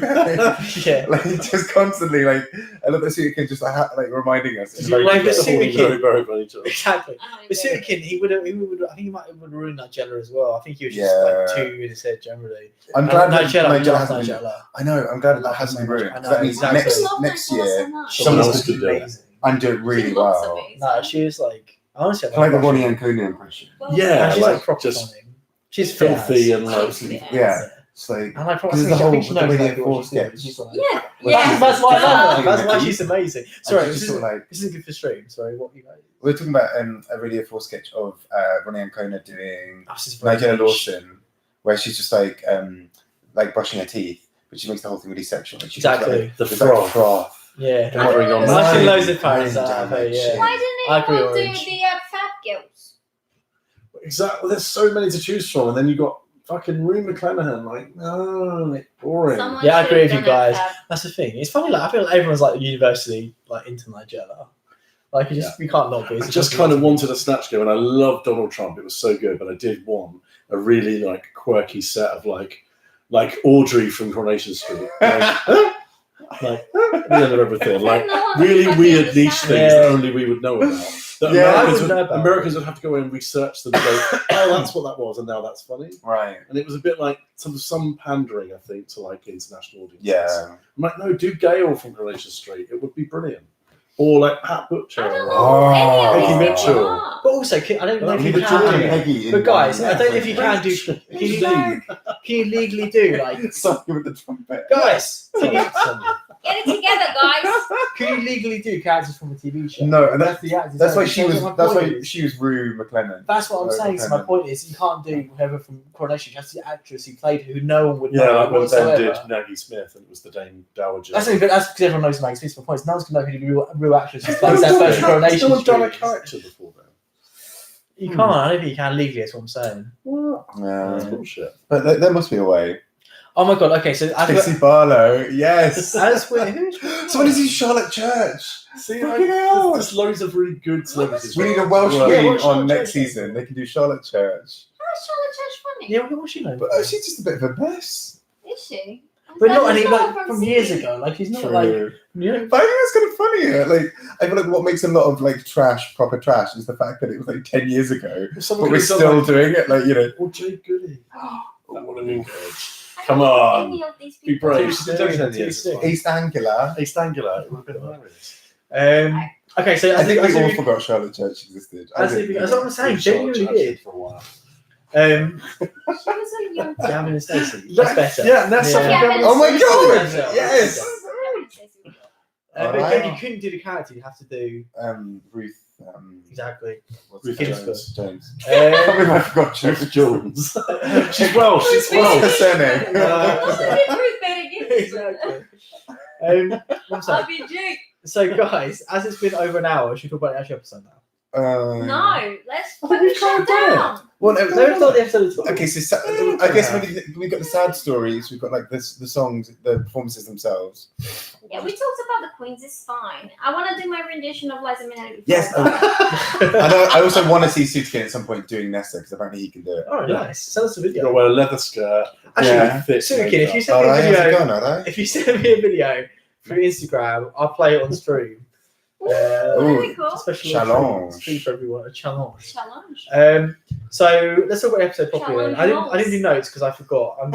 yeah. Like just constantly like I love that Suit Kid just like reminding us. Did you like the Suit Kid? Very funny job. Exactly. Oh, But yeah. Suit he would. I think he might have ruined Nigella as well. I think he was just Yeah. like too in his head generally. I'm glad that Nigella hasn't been. Nigella. I know. I'm glad that love hasn't her been so ruined. much. 'Cause that I know, means exactly. I love next Nigella so year much. Someone She's else could do it. amazing. I'm doing really She looks well. amazing. No, she was like honestly. I like the Ronnie and Cooney impression. Well, Yeah, she's like, like proper just funny. She's filthy and like Absolutely. Yeah. It's like And I This is the I whole- think she the knows Radio exactly what 4 she's doing. sketch. She's like, Yeah. Well, Yeah. That's why I love her. Yeah. That's why she's amazing. Sorry, just this sort of like isn't good for stream. Sorry, what you guys? we're talking about a Radio 4 sketch of Ronnie and Kona doing This is very Nigella niche. Lawson, where she's just like brushing her teeth, but she makes the whole thing really sexual. Like, she's Exactly. The just, like, froth. froth. Yeah. Watering on I've seen that. loads of parents out of her, yeah. Why didn't I agree, anyone do Orange. the fat girls? Exactly. There's so many to choose from, and then you got fucking Rue McClanahan. Like, no, like boring. Someone Yeah, I should agree have with you done a guys. fat- That's the thing. It's funny, like I feel like everyone's like universally like into Nigella. Like you can't not be. I just kind of wanted a Snatch Game, and I love Donald Trump. It was so good, but I did want a really like quirky set of like Audrey from Coronation Street, like the end of everything, like No one really fucking weird niche understands. things Yeah. that only we would know about. That Yeah, I Americans, wouldn't know about. Americans would have to go in and research them and go, oh, that's what that was, and now that's funny. Right. And it was a bit like some pandering, I think, to like international audiences. Yeah. I'm like, no, do Gail from Coronation Street. It would be brilliant. Or like Pat Butcher. I don't know Oh. any of Peggy these Mitchell. people are. But also, I don't know if you With George and can. Peggy in But guys, one. I don't know if you can do. Can you legally do like Something with the trumpet. guys? Can you, Get it together, guys. can you legally do characters from a TV show? No, and that's the actors. That's why she was. My That's point why is- she was Rue McClanahan. That's what I'm Rue saying. So my McClanahan. point is, you can't do whoever from Coronation. You have to do the actress who played who no one would Yeah, know like when Ben whatsoever. did Maggie Smith, and it was the Dame Dowager. That's only, but that's because everyone knows Maggie Smith. My point is, no one's gonna know who the real actress who plays that first Coronation Still done a Street. character before then. You can't. I don't think you can legally. That's what I'm saying. What? That's Yeah. bullshit. But there must be a way. Oh my god. Okay, so Stacey Barlow, yes. as we're Someone is Charlotte Church. See, Fucking hell. there's loads of really good celebrities. We need a Welsh Well, queen what's on Charlotte next Church? season. They can do Charlotte Church. How's Charlotte Church funny? Yeah, what's she known? But for? she's just a bit of a mess. Is she? But not That's any not like from years season. ago. Like he's not like True. you know. But I think that's kind of funny. Like, I feel like what makes a lot of like trash, proper trash, is the fact that it was like 10 years ago, Someone but we're could have still done doing it. Like, you know. Or Jay Goody. That would have been good. I Come don't know on. any of these Be people. brave. Too She's been doing 10 soon, years. too soon. East Anglia. East Anglia. It would have been hilarious. Okay, so I think we all as forgot Charlotte Church existed. As what I'm saying, genuinely did. For a while. She was a young Gavin and Stacey. Yeah, That's better. Yeah, that's something. Yeah. Gavin Oh my Stacey. god! Yeah. Yes! But Alright. again, you couldn't do the character. You have to do Ruth. exactly. What's Ruth her name? Jones. Jones. I can't believe I forgot Jones. Ruth Jones. She's Welsh. She's Ruth Welsh. What's her surname? Exactly. What's I'll that? be Jake. So, guys, as it's been over an hour, should we talk about the actual episode now? No, let's I think we fucking shut calmed down. down. Well, No, it's not the episode at all. okay, so I guess we've got the sad stories, we've got like the songs, the performances themselves. Yeah, we talked about the Queens. It's fine. I want to do my rendition of Liza Minnelli. Yes. I also want to see Suitkin at some point doing Nessa because apparently he can do it. Oh, nice. Send us a You've got to video. wear a leather skirt. Actually, Yeah. Thick Suitkin, makeup. if you send me a Alright, how's it video, going, alright? if you send me a video through Instagram, I'll play it on stream. Very cool. Especially Challenge. stream for everyone. A challenge. Challenge. So let's talk about the episode properly. Then. I didn't do notes because I forgot. I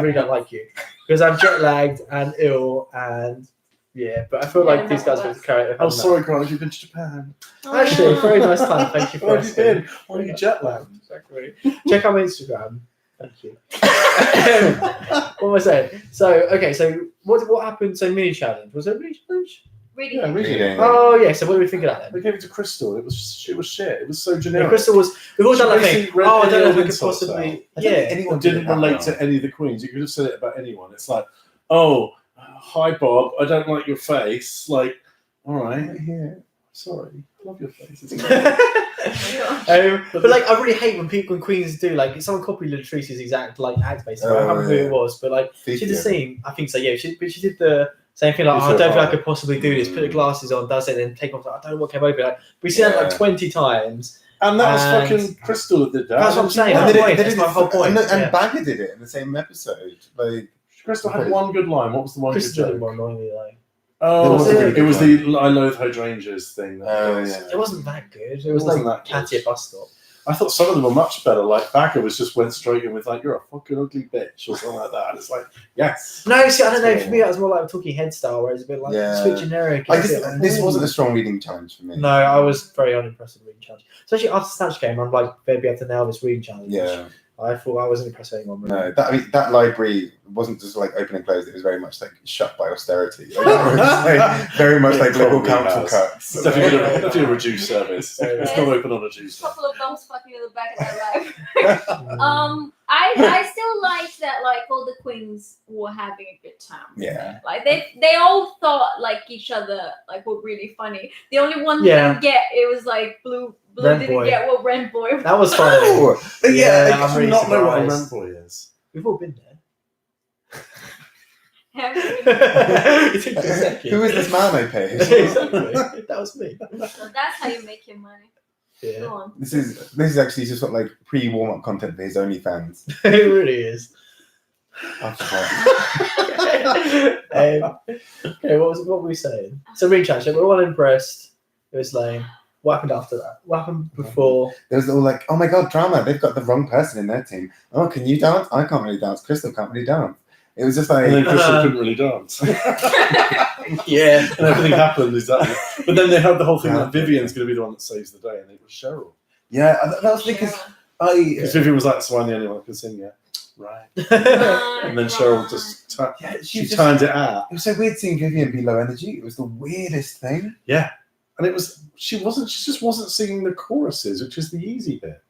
really don't like you because I'm jet lagged and ill and yeah. But I feel like these guys would carry it. I'm sorry, Grant. You've been to Japan. Actually, very nice time. Thank you for Where have you asking. been? Why are you jet lagged? Exactly. Check out my Instagram. Thank you. What was I saying? So okay, so what happened? So mini challenge. Was there a mini challenge? Really Yeah, good. really. Reading. Oh yeah. So what do we think of that They then? gave it to Crystal. It was shit. It was so Yeah, generic. Crystal was. We've all done that thing. Basically read Oh, I don't know if any we could insults possibly. I don't think Yeah. anyone It didn't did it relate that to any of the queens. You could have said it about anyone. It's like, oh, hi Bob, I don't like your face. Like, all right, Yeah. sorry, love your face. It's But like, I really hate when queens do like someone copied Latrice's exact like act basically. I can't remember who it was, but like she did the same. I think so. Yeah, she did the same thing. Like, It's oh, I don't so think I hard. could possibly do this. Put the glasses on, does it, then take off. Like, I don't know what came over. Like we see that like Yeah. 20 times. And that was And- fucking Crystal that did that. That's what I'm saying. And That's they my did- point. they That's did my it- whole point. And Yeah. Bagger did it in the same episode. Like, Crystal had one good line. What was the one Crystal good did joke? more annoyingly like. Oh, was a it, really it was good the I loathe hydrangeas thing. Oh, was- yeah. It wasn't that good. It was wasn't like that catty good. at bus stop. I thought some of them were much better. Like Backer was just went straight in with like, "You're a fucking ugly bitch" or something like that. It's like, yes. No, see, I don't know. For me, that was more like a talking head style, where it's a bit like Yeah. it's a bit generic. I It's a just, bit like, this "Ooh." wasn't a strong reading challenge for me. No, I was very unimpressed with the reading challenge. Especially after Snatch Game, I'm like, maybe I have to nail this reading challenge. Yeah. I thought I wasn't impressed with anyone. Really. No, that library wasn't just like open and closed. It was very much like shut by austerity. Like, it was, like, very much like It local probably council has. cuts. It's definitely a reduced service. It's not open on a A Tuesday. couple of bumps fucking in the back of that life. I still liked that like all the queens were having a good time. Yeah. Like they all thought like each other like were really funny. The only one who Yeah. didn't get it was like Blue Rent didn't Boy. get what Rent Boy. That was funny. Oh, but Yeah, yeah, I'm I really do not know what a surprised. rent boy is. We've all been there. Have It took a second. who is this man I paid? Exactly. That was me. so that's how you make your money. Go Yeah, on. This is actually just sort of like pre-warm up content for his OnlyFans. it really is. Okay, what were we saying? So reading challenge. We're all impressed. It was lame. What happened after that? What happened before? There was all like, oh my god, drama! They've got the wrong person in their team. Oh, can you dance? I can't really dance. Crystal can't really dance. It was just like, And then Crystal couldn't really dance. Yeah. And everything happened exactly. But then they had the whole thing that Vivian's going to be the one that saves the day, and it was Cheryl. yeah, that was because Because Vivian was like, "So I'm the only one who can sing yet." Right. And then Cheryl just she turned it out. It was so weird seeing Vivian be low energy. It was the weirdest thing. Yeah. And it was she just wasn't singing the choruses, which is the easy bit.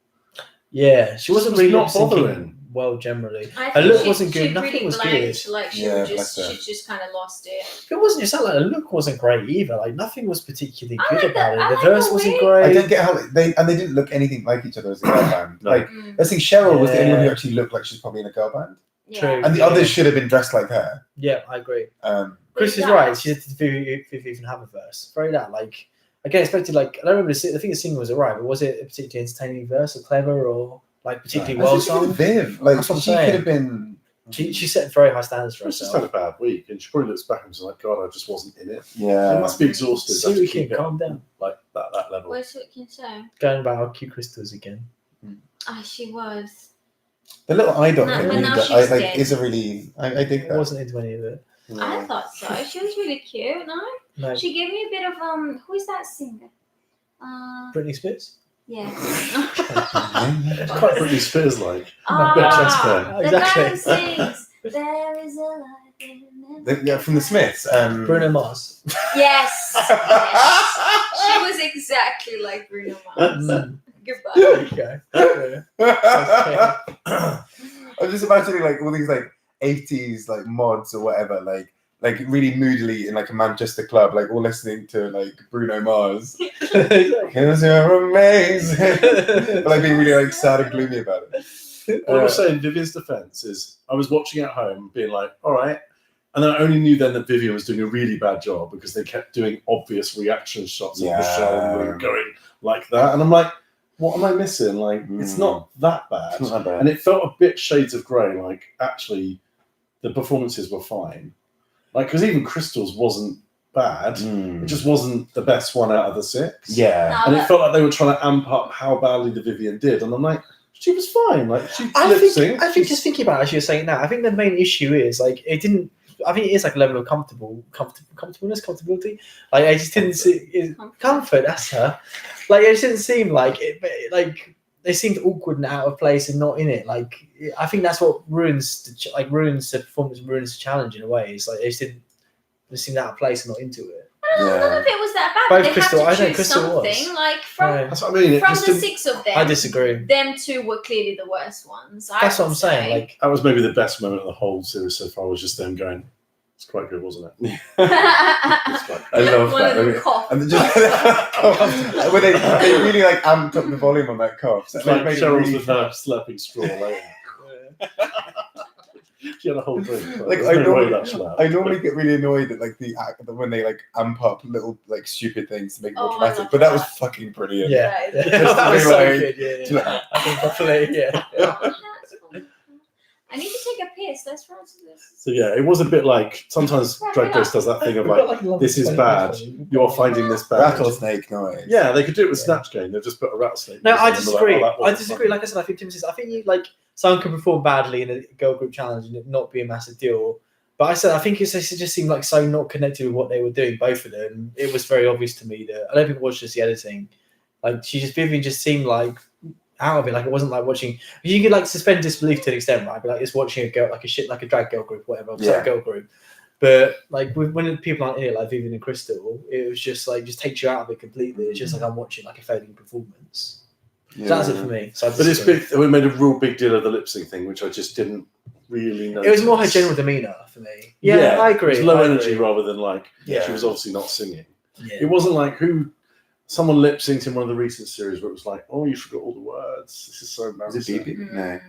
Yeah, she wasn't was really not lip-syncing bothering. well generally. I Her think look she- wasn't good. she Nothing really was blanked, good. Like she Yeah, was bless her. she just kind of lost it. It wasn't just like her look wasn't great either. Like nothing was particularly I good like about the- I it. The like verse the wasn't way- great. I don't get how they didn't look anything like each other as a girl band. No. Like Mm, let's see, Cheryl was the only one who Yeah. actually looked like she's probably in a girl band, yeah. True. and the Yeah. others should have been dressed like her. Yeah, I agree. Chris is Yeah. right. She didn't even have a verse. Very that like again expected. Like I don't remember. I think the singing was alright, but was it a particularly entertaining verse or clever or like particularly well I think sung? Viv, like That's what I'm she saying. could have been. She set very high standards for She's just had herself. a bad week, and she probably looks back and she's like, "God, I just wasn't in it." She Yeah. must be exhausted. to Seriously, keep it calm down. like that level. What's what can you say? Going about how cute Crystal's again. Oh, she was. The little idol No, thing but really now does- she's like dead. is a really I dig I that. wasn't into any of it. I thought so. She was really cute. No, No, she gave me a bit of who is that singer? Britney Spears. Yeah. It's quite Britney Spears like. Ah, the Exactly. guy who sings. There is a light in the- Yeah, from the Smiths. Bruno Mars. Yes. Yes. She was exactly like Bruno Mars. Mm. Goodbye. Okay. Yeah. I'm just imagining like all these like 80s like mods or whatever, like really moodily in like a Manchester club, like all listening to like Bruno Mars. Cause you're amazing. But like being really like sad and gloomy about it. What I was saying, Vivian's defense is I was watching at home being like, all right. And then I only knew then that Vivian was doing a really bad job because they kept doing obvious reaction shots of Michelle and Marie going like that. And I'm like, what am I missing? Like, it's not that bad. It's not that bad. And it felt a bit shades of grey. Like, actually, the performances were fine. Like, because even Crystal's wasn't bad. It just wasn't the best one out of the 6. Yeah. And it felt like they were trying to amp up how badly the Vivian did. And I'm like, she was fine. Like, she I lip think synced. just thinking about it as you're saying that, I think the main issue is like it didn't. I think it is like a level of comfortability. Like I just didn't see comfort. That's her. Like it just didn't seem like it. Like they seemed awkward and out of place and not in it. Like I think that's what ruins the performance, ruins the challenge in a way. It's like they just didn't seem out of place and not into it. I don't know, none of it was that bad. Both They Crystal- I had to know choose Crystal something. was. Like from Right. That's what I mean. It from just the didn't- 6 of them, I disagree. them 2 were clearly the worst ones. That's what I'm saying. Like That was maybe the best moment of the whole series so far, was just them going, it's quite good, wasn't it? It's quite I love one that. of them coughed. And just when they really like amped up the volume on that cough. So It's like made it Cheryl's really- with her slurping straw later. She had a whole drink. Like, There's I no way normally- that's loud. I normally get really annoyed at like when they like amp up little like stupid things to make it more Oh, I dramatic, love but that was that. fucking brilliant. yeah, Right. that Just to was be so like- good. to Yeah, like- I think properly. Yeah. I need to take a piss. Let's run to this. So yeah, it was a bit like, sometimes Drag Race does that thing of like, this is bad. You're finding this bad. Rattlesnake noise. Yeah, they could do it with Yeah. Snatch Game. They've just put a rattlesnake. No, noise I in and they're disagree. like, "Oh, that I wasn't disagree. funny." Like I said, I think Tim says, I think you like someone can perform badly in a girl group challenge and it not be a massive deal. But I said I think it just seemed like so not connected with what they were doing, both of them. It was very obvious to me that I don't think it was just the editing. Like Vivian just seemed like out of it. Like it wasn't like watching. You could like suspend disbelief to an extent, right? But like it's watching a girl like a drag girl group, whatever, Yeah. girl group. But like when people aren't in it, like Vivian and Crystal, it was just like just takes you out of it completely. It's just like I'm watching like a failing performance. So that's it for me. So I But it's disagree. big. We made a real big deal of the lip sync thing, which I just didn't really know. It was more her general demeanor for me. Yeah, I agree. It was low I energy agree. rather than like, Yeah. she was obviously not singing. Yeah. It wasn't like someone lip synced in one of the recent series where it was like, oh, you forgot all the words. This is so Was it embarrassing. BB? No.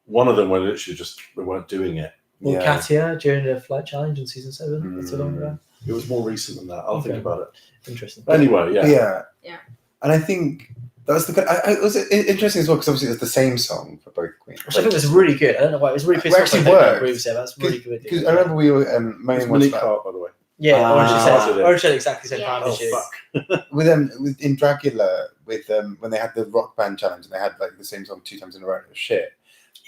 One of them were literally just, they weren't doing it. Or Yeah. Katia during the flight challenge in season 7. That's a long ago. It was more recent than that. I'll think Okay. about it. Interesting. But anyway, yeah. Yeah. And I think that was it was interesting as well because obviously it's the same song for both queens. Which I think was really good. I don't know why it was really pissed It off. actually I don't know worked. Grooves there. That's really good. Because I remember we were It's moaning once Monique about Hart, by the way. Yeah, Ah. Orange said exactly the same Yeah. time Oh, as you. fuck. with in Dragula with when they had the rock band challenge and they had like the same song 2 times in a row. It was shit.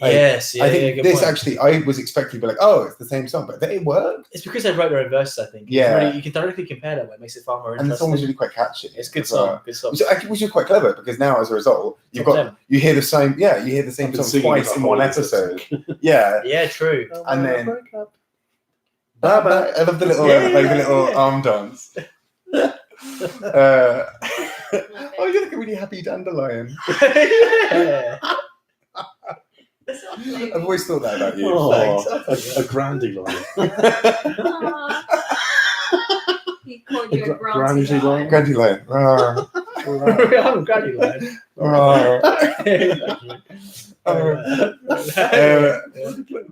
Yes, yeah, I think yeah, good this point. actually I was expecting to be like, oh, it's the same song, but it worked. It's because they wrote their own verses, I think. It's Yeah. really, you can directly compare that way. It makes it far more And the song was interesting. really quite catchy. It's a good as well. song. Good song. Which is quite clever because now as a result you hear the same I've been song singing twice the in whole one lip episode. sync. Yeah. Yeah, true. And then- Bye bye. I love the little Yeah, the yeah, little yeah. arm dance. Oh, you look a really happy dandelion. yeah. I've always thought that about you. A grandy line. He called you a Grandy Grandy line. Grandy line. Rawr. I'm a granny lad. Rawr.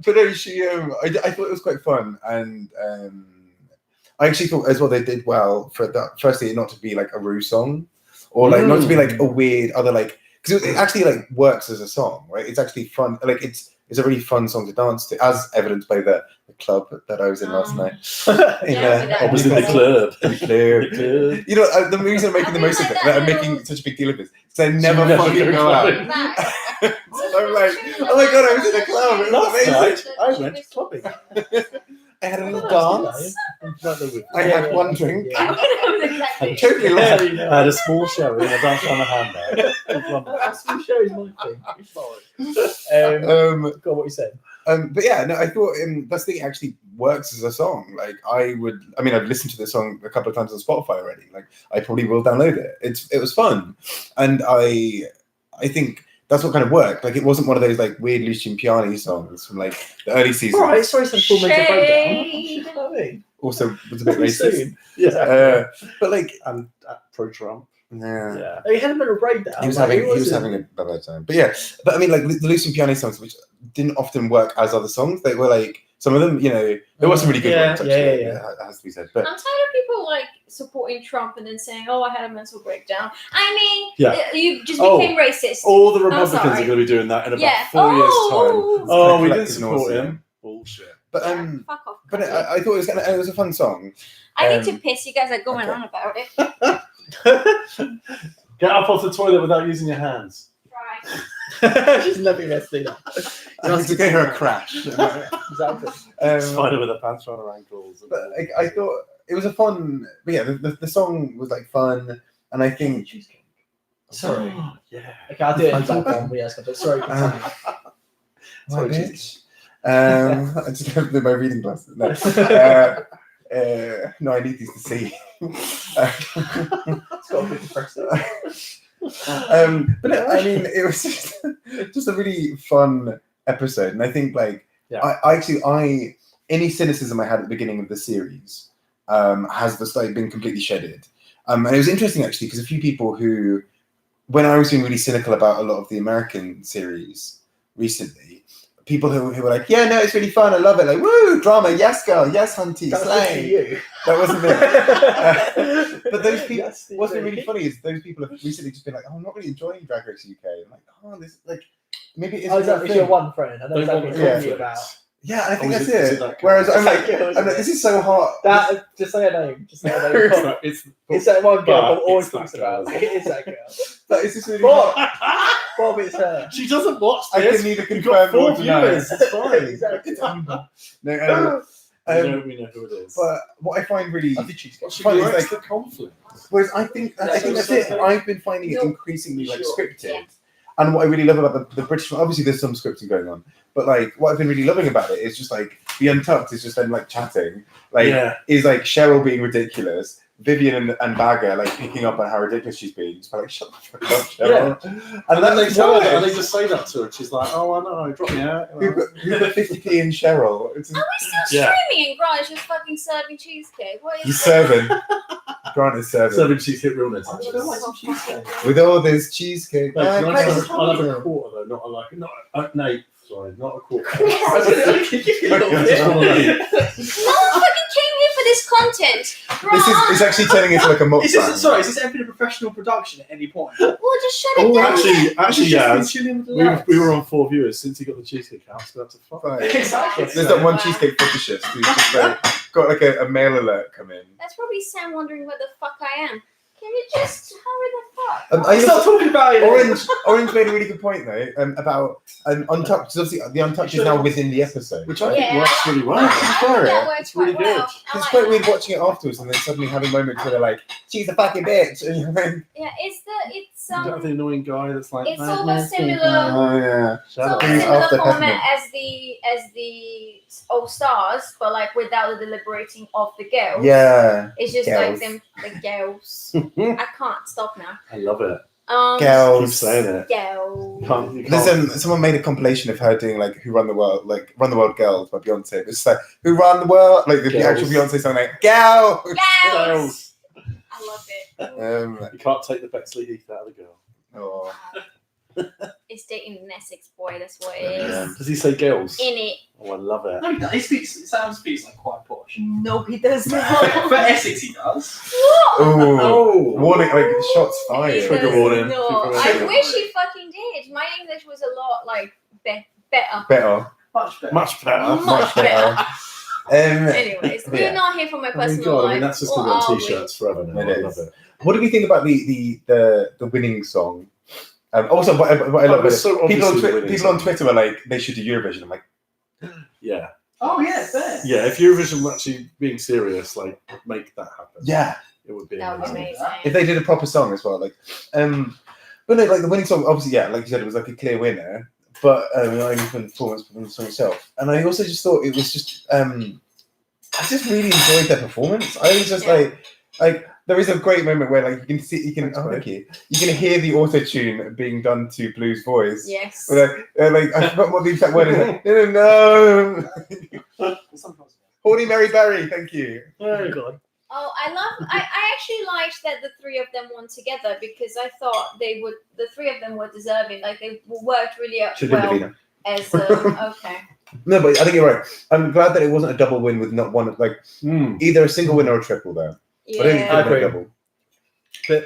But no, she. I thought it was quite fun, and I actually thought as well they did well for that. Firstly, not to be like a Rue song, or like not to be like a weird other like because it actually like works as a song, right? It's actually fun. Like it's a really fun song to dance to, as evidenced by the club that I was in last night. Obviously the club. You know, the reason I'm making the most of it, that I'm making such a big deal of this, is I never fucking go out. So I'm like, oh my god, I was in a club. It was amazing. I went clubbing. I had a little dance. I had one drink. Exactly. Totally lost it. I had a small show and I danced on a handbag. Small show is my thing. God, what you said. But yeah, no, I thought this thing actually works as a song. Like I've listened to the song a couple of times on Spotify already. Like I probably will download it. It was fun, and I think that's what kind of worked. Like it wasn't one of those like weird Lucian Piani songs from like the early seasons. Alright, sorry, some full mental breakdown. Also was a bit racist. Yeah. But like pro Trump. Yeah. He had a mental breakdown. He was having a bad time. But yeah, but I mean like the Lucian Piani songs, which didn't often work as other songs, they were like some of them, you know, there were some really good ones actually. Yeah. That has to be said. But I'm tired of people like supporting Trump and then saying, "Oh, I had a mental breakdown." I mean, you just became racist. All the Republicans are going to be doing that in about 4 years' time. Oh, we didn't support him. Bullshit. But fuck off. But I thought it was a fun song. I need to piss. You guys are going on about it. Get up off the toilet without using your hands. Right. She's never going to do that. I need to get her a crash. Exactly. Spider with her pants around her ankles. But I thought it was a fun. But yeah, the song was like fun, and I think. Sorry. Yeah. Okay, I'll do it in the background. But sorry. Sorry, bitch. I just have to do my reading glasses. No. No, I need these to see. It's got a bit depressing. But I mean, it was just a really fun episode, and I think like I any cynicism I had at the beginning of the series has just like been completely shedded, and it was interesting actually because a few people who, when I was being really cynical about a lot of the American series recently, people who were like, yeah, no, it's really fun, I love it, like, woo, drama, yes, girl, yes, hunty, slay. That wasn't me. But those people, what's been really funny is those people have recently just been like, oh, I'm not really enjoying Drag Race UK. I'm like, oh, this, like, maybe it's exactly. Your one friend. I know exactly what you're talking about. Yeah, I think that's it. Whereas I'm like, this is so hard. Just say her name. Just say her name. It's that one girl Bob always talks about. It is that girl. But it's just really Bob, it's her. She doesn't watch this. I can neither confirm or deny. It's fine. Exactly. No, we know who it is. But what I find really I think she's got like the conflict. Whereas I think that's it. I've been finding it increasingly like scripted. And what I really love about the British one, obviously there's some scripting going on, but like what I've been really loving about it is just like the Untucked is just them like chatting, like is like Cheryl being ridiculous, Vivian and Bagger like picking up on how ridiculous she's being. Just like, shut the fuck up, Cheryl. And then they tell her, and they just say that to her. And she's like, oh, I know, drop me out. Who put 50p in Cheryl? Are we still streaming and Grant is just fucking serving cheesecake? What is He's serving. Grant is serving. Serving cheesecake realness. With all this cheesecake. I'll have a quarter though, not a like, not a quarter. No one fucking came here for this content. It's actually turning into like a mukbang. Is this ever been a professional production at any point? Well, just shut it down. Actually, yeah. We were on 4 viewers since he got the cheesecake house. That's a fuck. Right. Exactly. There's that one cheesecake fetishist who's just like, got like a mail alert come in. That's probably Sam wondering where the fuck I am. Can you just hurry the fuck? Stop talking about it. Orange made a really good point though about Untucked. Because obviously the Untucked is now within the episode, which I think works really well. It's really good. It's quite weird watching it afterwards and then suddenly having moments where they're like, "She's a fucking bitch." And you're like, yeah, it's the annoying guy that's like. It's almost similar. Oh yeah. It's almost similar format as the All Stars, but like without the deliberating of the girls. Yeah. It's just like them, the girls. I can't stop now. I love it. Keep Girls. saying it. Girls. You can't. Someone made a compilation of her doing like "Who Run the World," like "Run the World Girls" by Beyonce. It's just like "Who Run the World," like the Girls. actual Beyonce song, like "Girls." Girls. I love it. You can't take the Bexley Heath out of the girl. Oh. It's dating an Essex boy. That's what it is. Yeah. Does he say girls? In it. Oh, I love it. No, he speaks. Sam speaks like quite posh. No, he does For not. Essex, he does. What? Oh, warning! Like shots He fired. Trigger does warning. not. Trigger I wish he fucking did. My English was a lot like better. Better. Much better. Much better. Much better. Anyways, we're Yeah. not here for my I mean, personal God, life. I mean, that's just Or going to be on are we? t-shirts forever now. It I love is. it. What do you think about the winning song? Also, what I love about it, so people on obviously the winning people on song. Twitter were like, they should do Eurovision. I'm like, Yeah. Oh yeah, fair. Yeah, if Eurovision were actually being serious, like, make that happen. yeah, It would be That was amazing. amazing. if they did a proper song as well, like, but no, like the winning song, obviously, yeah, like you said, it was like a clear winner. But not only from the performance, but from the song itself. And I also just thought it was just, I just really enjoyed their performance. I was just Yeah. like there is a great moment where like you can Thanks, thank you can hear the auto tune being done to Blue's voice. Yes. Where, like I forgot what the exact word is. Like, no. Horny Mary Berry, thank you. Oh, God. Oh, I actually liked that the three of them won together because I thought the three of them were deserving. Like they worked really Should have been well Davina. as okay. No, but I think you're right. I'm glad that it wasn't a double win with not one, like either a single win or a triple there. I don't think it Yeah. could have been a agree. double. But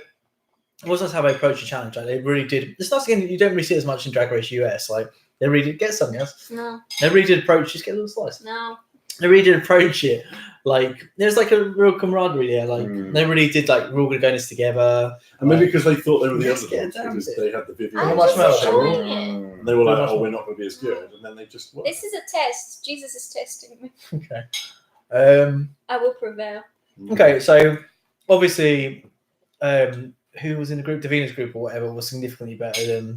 it wasn't how they approached the challenge. Like they really did. It's not again. You don't really see it as much in Drag Race US. Like they really did get something else. No, They really did approach. Just get a little slice. no. They really did approach it. Like there's like a real camaraderie there. Like Mm. they really did. Like we're all gonna go in this together. And maybe because they thought they were the Let's get underdogs, down because with they had the Vivian I'm much just more. enjoying it. and they were like, Much oh, more. we're not going to be as good. And then they just won. This is a test. Jesus is testing me. Okay. I will prevail. Okay. So obviously, who was in the group? Davina's group or whatever was significantly better than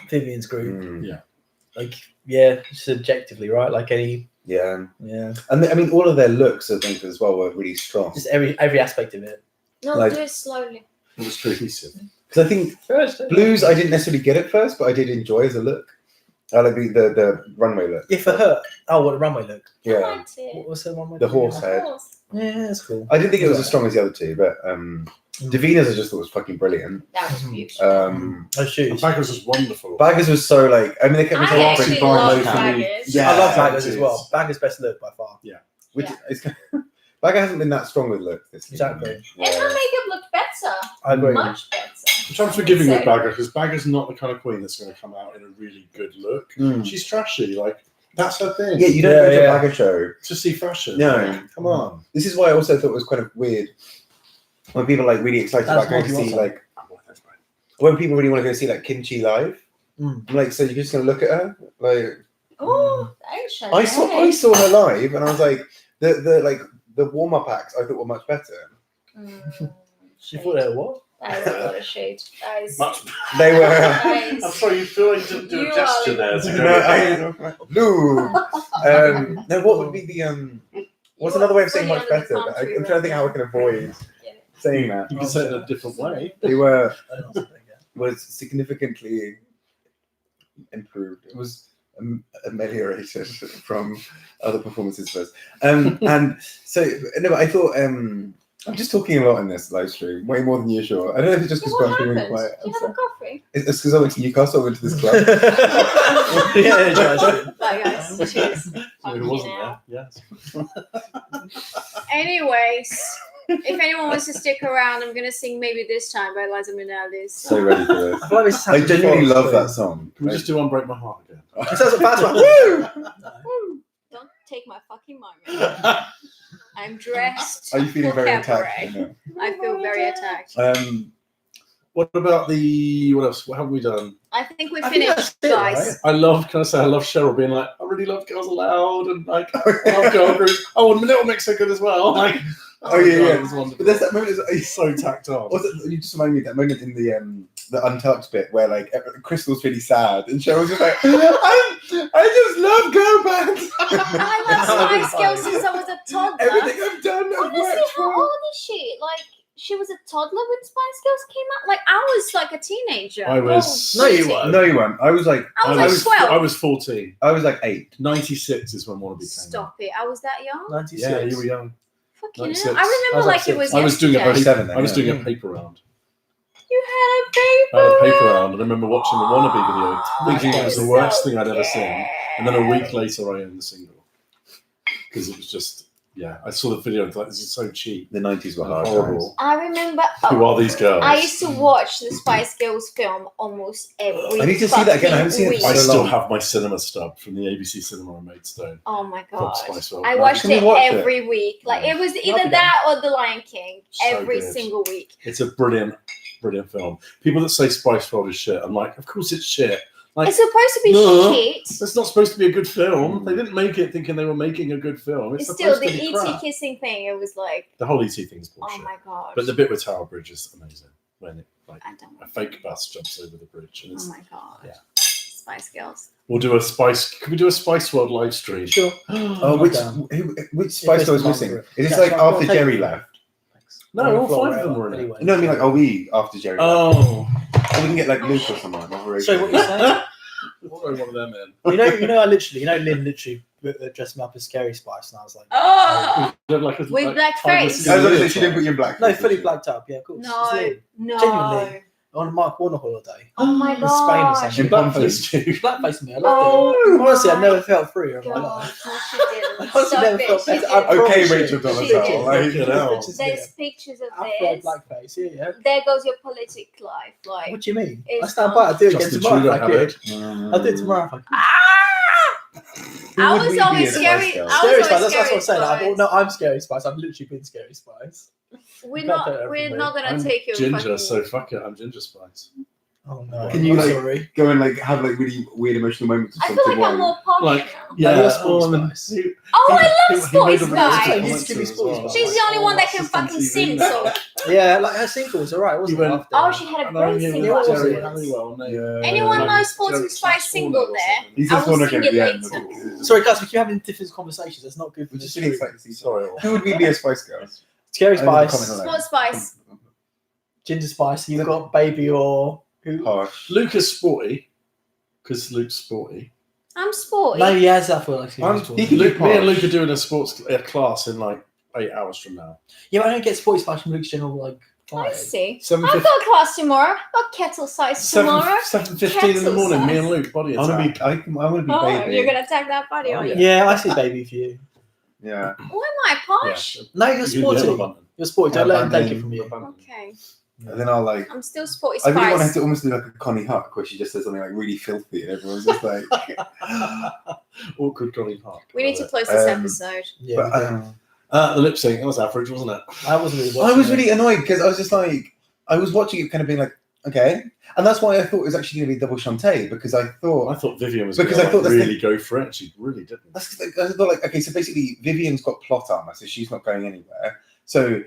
Vivian's group. Mm. Like yeah, just objectively, right? Like any Yeah. yeah, And I mean, all of their looks, I think, as well, were really strong. just every aspect of it. No, Like- do it slowly. It was cohesive. Because I think First, Blues, I didn't necessarily get at first, but I did enjoy as a look. I like the runway look. yeah, for her. Oh, what a runway look. I Yeah. liked it. What was her runway? The look? horse Of head. course. Yeah, that's cool. I didn't think it was as strong as the other two, but Davina's I just thought was fucking brilliant. That was beautiful. Oh And shoot. Baggers was wonderful. Baggers was so like, I mean, they kept me so I off actually Barlow love for me. Baggers. Yeah, I love it Baggers as is. well. Baggers best look by far. which Yeah. is Bagger hasn't been that strong with looks this season. Exactly. And her makeup looked better. I agree. Much better. Which I'm forgiving with Bagger, because Bagger's not the kind of queen that's going to come out in a really good look. Mm. She's trashy. Like, that's her thing. Yeah, you don't Yeah, go to yeah. a Bagger show. To see fashion. No. Like, come on. This is why I also thought it was kind of weird when people are like really excited That's about going to what you see want. like when people really want to go see like Kimchi live. Mm. I'm like, so you're just gonna look at her? Like, Oh, thanks, I saw her live, and I was like, the warm up acts I thought were much better. She thought they were what? That is a lot of shade. That is. Much. They were. that is- I'm sorry, you feel like you didn't do You a gesture are- there. To go No, with that. Blue. No, what would be the What's You another are way of saying fully much under the better? palm tree Oh, I'm trying to think how I can avoid saying that. You can say it in a different way. They were I don't know something, yeah. was significantly improved. It was ameliorated from other performances first. And so no, but I thought I'm just talking a lot in this live stream, way more than usual. I don't know if it's just because What I'm being happened? quiet. Do you have a coffee? It's because I went to Newcastle, I went to this club. Yeah, interesting. Bye, guys. Cheers. It wasn't there. Yes. Anyways, if anyone wants to stick around, I'm going to sing Maybe This Time by Liza Minnelli. So ready for this. I feel like this I sounds genuinely false, love but- that song. Can we just do Unbreak My Heart again? It sounds like bad one. Woo! Woo, don't take my fucking moment. I'm dressed. Are you feeling for very cabaret. attacked right I feel very attacked. now? What about what else? What have we done? I think we I think finished, that's it, guys. right? I love Cheryl being like, I really love Girls Aloud, and like, I love girl groups. Oh, and Little Mix are good as well. Like, Oh, yeah, God, yeah. it was wonderful. But there's that moment. It's so tacked on. Also, you just remind me of that moment in the Untucked bit where like Crystal's really sad and Cheryl's just like, I just love girl bands. I love Spice Girls since I was a toddler. Everything I've done, I've Honestly, worked how for. old is she? Like, she was a toddler when Spice Girls came out. Like I was like a teenager. I was. No, you weren't. No, you weren't. I was like, I was like 12. I was 14. I was like 8. 96 is when Wannabe came out. Stop it! I was that young. 96. Yeah, you were young. Fucking 96. hell! I remember like it was. I was doing a yesterday. 07 then. I was yeah. doing a paper round. You had a I had a paper. paper round, and I remember watching the Wannabe video, thinking it was the So worst thing I'd ever good. seen. And then a week later, I owned the single because it was just, yeah. I saw the video and thought, this is so cheap, The 90s were and hard. horrible. I remember. Who are these girls? I used to watch the Spice Girls film almost every. I need to see that again. I haven't seen it week. for I so still long. have my cinema stub from the ABC cinema in Maidstone. Oh my From god! Spice World. I watched Can we it watch it? every week. Like it was That'd either be that or The Lion King So every good. single week. It's a brilliant film. People that say Spice World is shit, I'm like, of course it's shit. Like, It's supposed to be No. shit. it's not supposed to be a good film. They didn't make it thinking they were making a good film. It's It's still supposed the to be ET crap. kissing thing. It was like, The whole ET thing's bullshit. oh my god! But the bit with Tower Bridge is amazing. When it, like, I don't. a fake bus jumps over the bridge. And Oh it's, my god! Yeah. Spice Girls. we'll do a Spice. Could we do a Spice World live stream? Sure. Oh, which Spice If Girl it's was the missing? one Is this Yeah, like so I'll after take Jerry it. left? No, all 5 of them were in it. Anyway. No, I mean like, are we after Jerry left? Oh, Or we can get like Luke or someone. So what you saying? one of them in. Lynn literally dressed me up as Scary Spice, and I was like, Oh Like With black face. I was going to say she didn't put you in black. no, fully blacked up. Yeah, of course. no, It's no! Genuinely. on a Mark Warner holiday. Oh my In Spain or god! something. In blackface too. Blackface me, I loved Oh it. Honestly, I my never felt free in my God, life. no, she didn't. I honestly Stop never it, felt she better. didn't. I promise Okay, you. Rachel She Dolezal. did. Like, Fucking hell. There's pictures of I felt this. blackface, yeah. There goes your politic life. Like, What do you mean? I It's stand by it. I'll do it again Justin tomorrow Trudeau if I had could. it. I'll do it tomorrow if I could. Who I would was we be always as scary. Spice Girls? I was Scary always Spice, that's what Scary I'm saying. Spice. I'm Scary Spice. I've literally been Scary Spice. We're You can't take not. that We're from not me. gonna I'm take your Ginger, fucking. so fuck it. I'm Ginger Spice. Oh no. Can you, I'm like- sorry. Go and like have like really weird emotional moments. Or I feel something like I'm while- more posh Like, now. yeah, you're Sporty and Spice. he- Oh, I love he Sporty made a really Spice. good You used to give me comment Sporty as well. Spice. She's the only one that can that's on fucking TV sing. now. So Yeah, like her single was alright, wasn't You it? went- After? oh, she had a I know, great yeah, single. was Jerry it? Halliwell, no. Yeah. Anyone Like, knows Sporty Jerry Spice Swan single or there? something. He I says will one again sing at the it end. later. Sorry, guys, we keep having different conversations. That's not good for We're the just really stream. excited to see. Sorry. Who would we be as Spice Girls? Scary Only the Spice, comment alone. Sports Spice. Ginger Spice. You've got Baby or who? Harsh. Luke is sporty because Luke's sporty. I'm sporty. No, he has that for like. He can do Luke, me and posh. Luke are doing a sports class in like 8 hours from now. Yeah, but I don't get Sporty Spice from Luke's general like. I vibe. see. 7:50 I've got class tomorrow. I've got kettle size tomorrow. 7:15 in the morning. Me and Luke body I want to attack. be. I want to be Oh, baby. you're gonna tag that body, Oh, are you? Yeah, I see Baby for you. Yeah. Why am I posh? No, you're You sporty. can be a button. You're sporty. Don't let him take Abandon- it from you. Okay. And then I'll like. I'm still Sporty I really want her Spice. to almost do like a Connie Huck where she just says something like really filthy and everyone's just like. Awkward Connie Park. We need to close this Um, episode. Yeah, But, we do. The lip sync, that was average, wasn't it? I wasn't really. I watching was it. really annoyed because I was just like, I was watching it kind of being like, okay. And that's why I thought it was actually going to be double Shantae because I I thought, thought Vivian was Because going I thought to that's really go for it. She really didn't. I thought like, okay, so basically Vivian's got plot armor, so she's not going anywhere. So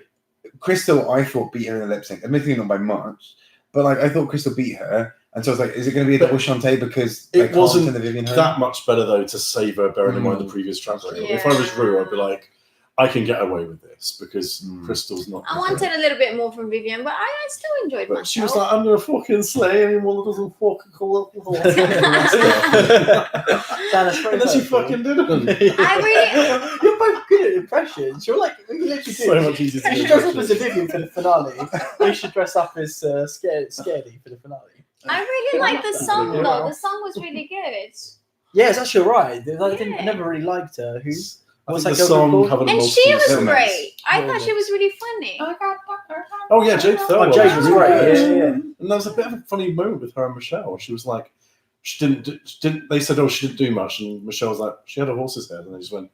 Crystal, I thought beat her in the lip sync, admittedly not by much, but like I thought Crystal beat her. And so I was like, is it going to be a But double Shantae because it I can't wasn't send the Vivian home? That much better though to save her, bearing in mind the previous track record. If I was Rue, I'd be like, I can get away with this because Crystal's not. I wanted a little bit more from Vivian, but I still enjoyed But myself. she was like, I'm gonna fucking slay anyone that doesn't fucking call up. That's And then she fucking didn't. I really- You're both good at impressions. You're like you literally do. So much easier to You do. should dress up as a Vivian for the finale. You should dress up as Scaredy for the finale. I really liked the song though. The song was really good. Yeah, it's actually alright. I Yeah. never really liked her. Who? I What's think that the girl song called? covered And multiple she was songs. great. I Yeah, thought yeah. she was really funny. Oh yeah, Jade Thirlwell. Oh, Jade was great. Yeah. And there was a bit of a funny moment with her and Michelle. She was like, she didn't. They said, oh, she didn't do much, and Michelle was like, she had a horse's head, and they just went,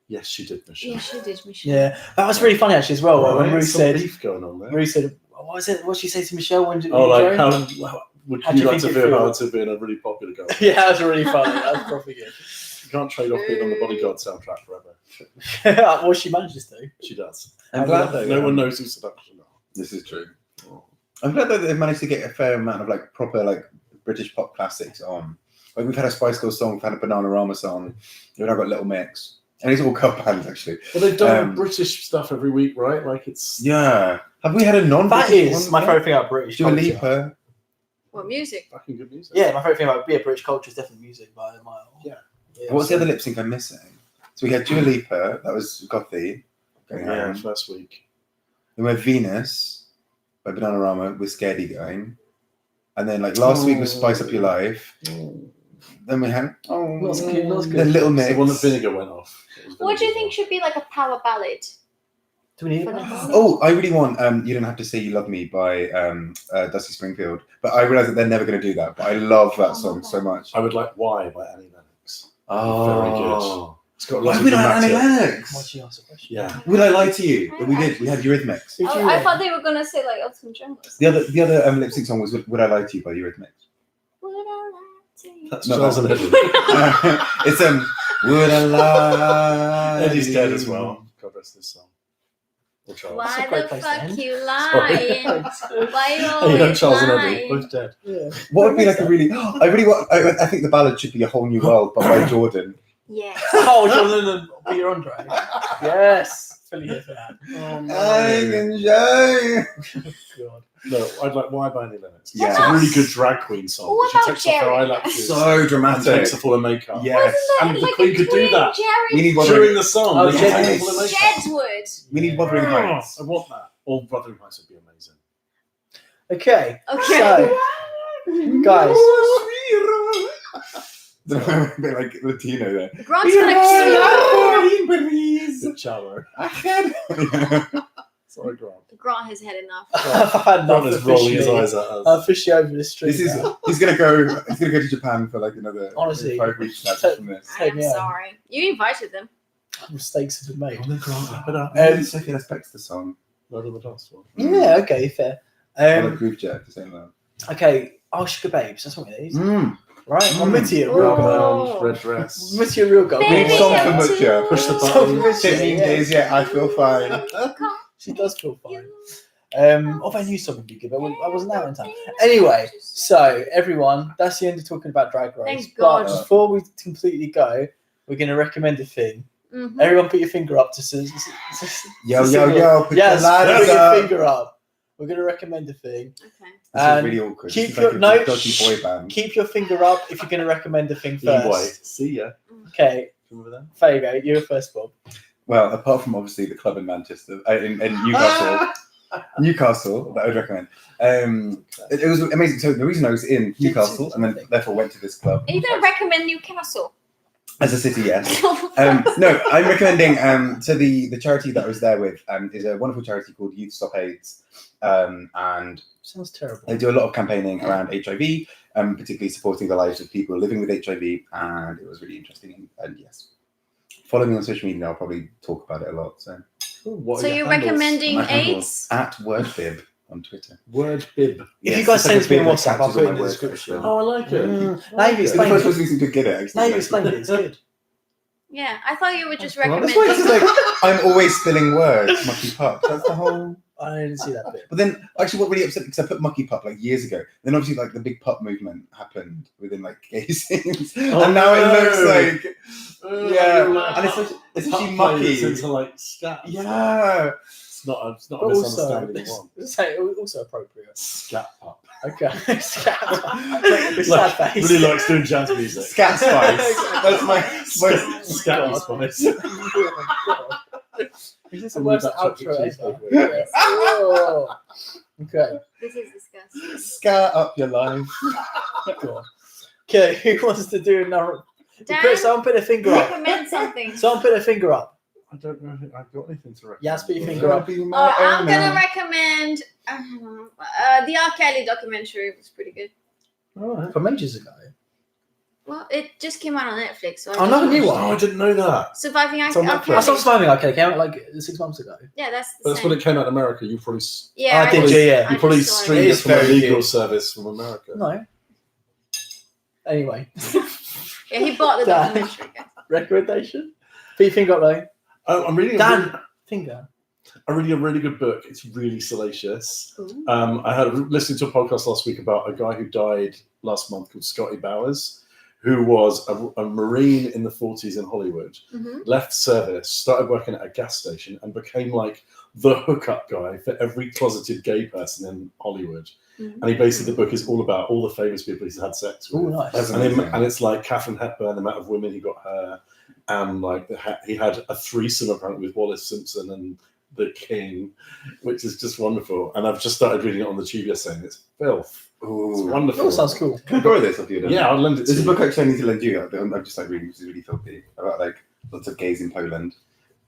yes, she did, Michelle. Yeah, she did, Michelle. Yeah, that was really funny actually as well. Right, When Ruth some said, beef going on there. what was it? What did she say to Michelle when? Oh, like joined? how would How do you you like to think it feel how feels? to be in a really popular girl? Yeah, that was really funny. That was probably good. You can't trade off being on the Bodyguard soundtrack forever. Well, she manages to. She does. I'm glad that No one knows who seduction are. This is true. I'm glad that they've managed to get a fair amount of like proper like British pop classics on. Like we've had a Spice Girls song, we've had a Bananarama song, we've now got Little Mix, and it's all cover bands actually. Well, they've done Um, British stuff every week, right? Like it's Yeah, Have we had a non-British That is one my yet? favourite thing about British Dua culture. Lipa. What music? Fucking good music. Yeah, my favourite thing about British culture is definitely music by a mile. Yeah. What's the other lip sync I'm missing? So we had Dua Lipa, that was Gothy. Yeah, first week. Then we had Venus by Bananarama with Scaredy going. And then like last week was Spice Up Your Life. Then we had Lots of good, lots of the good. Little It's Mix. the one that Vinegar went off. It was What do you Vinegar. think should be like a power ballad? Do we need For the it? ballad? Oh, I really want You Don't Have to Say You Love Me by Dusty Springfield. But I realise that they're never going to do that. But I love that song so much. I would like Why by Annie Lennox. Oh, Very good. It's got Why lots did we of not have Annie dramatic. Lennox? Why'd you ask a question? Yeah. Would I lie to you? We did. We had Eurythmics. Did you? Oh, I thought they were gonna say like Elton John. The other lip sync song was Would I Lie to You by Eurythmics. Would I lie to you? That's No, Charles and that- Eddie. It's Would I Lie? Eddie's dead as to You? well. God rest his soul. Or Charles. That's Why a great the place to fuck end. you Sorry. lying? Why you Hey, always Charles and Eddie, lying? both dead. Yeah. What would be like a really? I really want. I think the ballad should be A Whole New World, but by Jordan. Yes. Oh, Jonathan and Peter Andre. Yes. Fully here for that. I can show. God. No, I'd like Why by Annie Lennox. Yeah. It's a really good drag queen song. What She about takes off her Jerry? eyelashes So and dramatic. takes off all her makeup. Yes. And the like Queen a could do twin that. We Jerry need During Wuthering. the song, Oh, they Jed- can take off all her makeup. Jedward. We need Wuthering Heights. I want that. Or Wuthering Heights would be amazing. Okay. Okay. So, guys. A bit like Latino there. Grant's gonna The Chalo. Sorry, Grant. Grant has had enough. I've had Grant enough is rolling his officially. eyes at us. Officially over the street. This is now. he's gonna go to Japan for like another Honestly. 5 weeks now just from this. I am Take me out. sorry. You invited them. Mistakes have been made. Come on, Grant, wrap it up. Sophie respects the song. Load on the dance floor. Yeah. Okay. Fair. On a groove jet to say that. Okay. Oh, Sugar Babes. That's what it is. Mm. Right. I'm with you. Oh. Real girl. Rubber band, red dress. I'm with you, real girl. Baby, Real Song girl. for Butcher. Push the Song button. for Butcher, 15 yeah. days yet, I feel fine. She does feel fine. If I knew something would be good, but I wasn't out in time. Anyway, so everyone, that's the end of talking about Drag Race. Thank But God. before we completely go, we're going to recommend a thing. Mhm. Everyone, put your finger up to. Yo, yo, yo, put Yes, your ladders put your up. finger up. We're going to recommend a thing. Okay. This And is really awkward. keep This is your- like a no, dodgy shh. boy band. Keep your finger up if you're going to recommend a thing E-White. first. See ya. Okay, Remember that? there you go. You're first, Bob. Well, apart from obviously the club in Manchester, in Newcastle, Newcastle, that I would recommend. It was amazing. So the reason I was in Newcastle and then therefore went to this club Are you going to recommend Newcastle? as a city, yes. No, I'm recommending. So the charity that I was there with is a wonderful charity called Youth Stop AIDS, and Sounds terrible. they do a lot of campaigning around HIV, particularly supporting the lives of people living with HIV, and it was really interesting. And yes, follow me on social media. I'll probably talk about it a lot. So Ooh, what So are your you're handles? recommending my handle AIDS? at WordFib on Twitter. Word bib. If you Yes, guys it's like a send me bib on that WhatsApp, I'll catches put it all in the my description. words. Oh, I like it. Now you've You're the explained first it. person listening to get it. Actually. Now you've explained it. It's good. Yeah, I thought you were just That's recommending. That's why it's like I'm always spilling words, mucky pup. That's the whole. I didn't see that bit. But then, actually, what really upset me because I put mucky pup like years ago. Then obviously, like the big pup movement happened within like gay scenes, Oh, and now no. it looks like yeah, no. and it's Pup actually plays mucky. into like scat. Yeah, It's not a But also, misunderstanding of one. it's also appropriate. Scat pup. Okay. It's sad face. Really likes doing jazz music. scat spice. That's my Scat spice. Is this the Remove worst that chocolate outro cheese ever? cake. Yes. Oh. Okay. This is disgusting. scat up your life. God. Okay, who wants to do another? Dan, Someone put a finger up. recommend something. Someone put a finger up. I don't know if I've got anything to recommend. Yes, put your finger up. Be my Oh, I'm owner. gonna recommend the R. Kelly documentary. Was pretty good. Alright. From ages ago. Well, it just came out on Netflix. So I Oh, another just new watched one. Oh, I didn't know that. it. Surviving R. It's on R. Netflix. I Kelly. stopped smiling. Okay, it came out like 6 months ago. Yeah, that's the But that's same. when it came out in America. You probably Yeah, I did, just- yeah. I you probably just saw it. streamed It it is from a very legal good. service from America. No. Anyway, Yeah, he bought the Dan. documentary. guys. recommendation. Put your finger up, though. Oh, I'm reading Dan, finger. I'm reading a really good book. It's really salacious. Ooh. I had listened to a podcast last week about a guy who died last month called Scotty Bowers, who was a Marine in the 40s in Hollywood, Mhm. left service, started working at a gas station, and became like the hookup guy for every closeted gay person in Hollywood. Mhm. And he basically, the book is all about all the famous people he's had sex with. Oh, nice. That's And, amazing. and it's like Katharine Hepburn, the amount of women he got her, and like he had a threesome apparently with Wallace Simpson and the King, which is just wonderful. And I've just started reading it on the tube yesterday, and it's filth. It's Ooh. wonderful. Oh, sounds cool. Can I borrow this off you? Yeah, I'll lend it to There's a you. book actually I need to lend you. I'm just like reading, which is really filthy, about like lots of gays in Poland.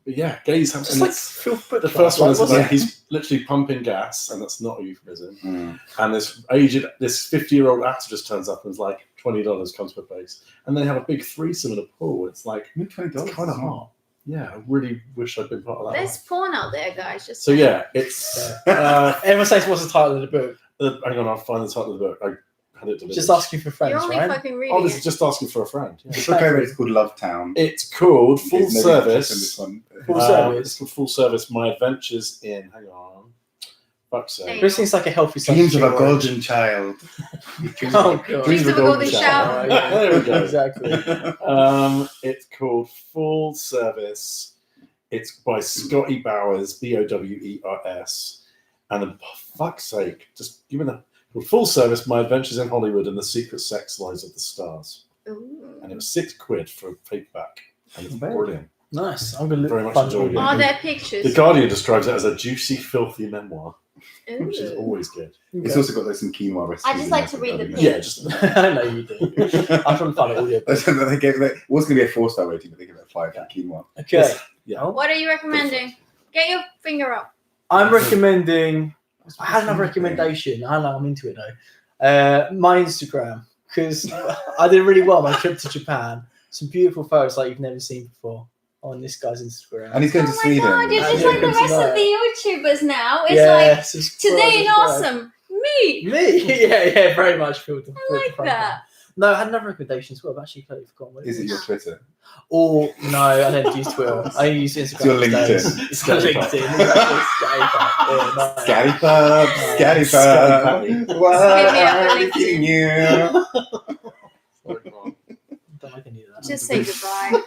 But yeah, gays have. Just and like it's- filth book the club, first one is wasn't like it? he's literally pumping gas, and that's not a euphemism. Mm. And this 50-year-old actor just turns up and is like, $20 comes per place, and they have a big threesome in a pool. It's like I mean, $20. it's kind of hot. Yeah, I really wish I'd been part of that. There's porn out there, guys. Just So yeah, it's. Everyone says what's the title of the book. Hang on, I'll find the title of the book. I had it delivered. Just asking for friends, you're only right? fucking reading Oh, this it. is just asking for a friend. Yeah. The book I read is called Love Town. It's called Full There's no interest in this Service. one. Full Service. It's called Full Service. My Adventures in. Hang on. Fuck's sake. This seems like a healthy Dreams of a substitute. golden child. Oh, God. Dreams of a golden shower. There we go. Exactly. It's called Full Service. It's by Scotty Bowers, Bowers, and for fuck's sake, just give me the called Full Service: My Adventures in Hollywood and the Secret Sex Lives of the Stars. Ooh. And it was £6 for a paperback, and it's Very brilliant. Nice. I'm going to Very much fun enjoyed it. Are there pictures? The Guardian describes it as a juicy, filthy memoir, Ooh. which is always good. It's also got like some quinoa recipes. I just in like there, to read the so- pictures. Yeah, just I know you do. I'm trying to find it audio. They gave it was going to be a 4-star rating, but they gave it a 5 for quinoa. Okay. Yeah. What are you recommending? Get your finger up. I'm recommending. I had another recommendation. I know I'm into it though. My Instagram, because I did really well on my trip to Japan. Some beautiful photos like you've never seen before on this guy's Instagram. And he's going to Oh my Sweden. god, you're just Yeah, like the it's rest of nice. the YouTubers now. It's like today in awesome. Me. Me, yeah, very much filled the I like that. No, I had another recommendation as well. I've actually totally forgotten what it Is it was. your Twitter? Or no, I don't use Twitter. I use Instagram. It's your these days. LinkedIn. It's my LinkedIn. Exactly. Scatty pub, scatty pub. Hit me up Wow, on LinkedIn. kidding you. Don't like any of that. Just say goodbye.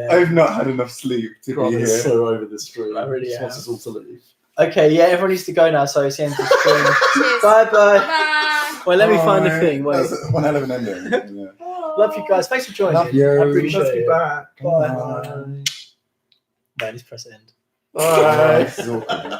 I've not had enough sleep to Grant be is here. so over this stream. I really Just wants am. us all to leave. Okay, yeah, everyone needs to go now, so it's the end of the stream. Cheers. Bye bye. Bye. Well, let me find the Bye. thing. Wait. That's one hell of an ending. Yeah. Love you guys. Thanks for joining. Love you. I appreciate Let's be it. back. Bye. Bye. Right, let's press end. Bye. This is awkward.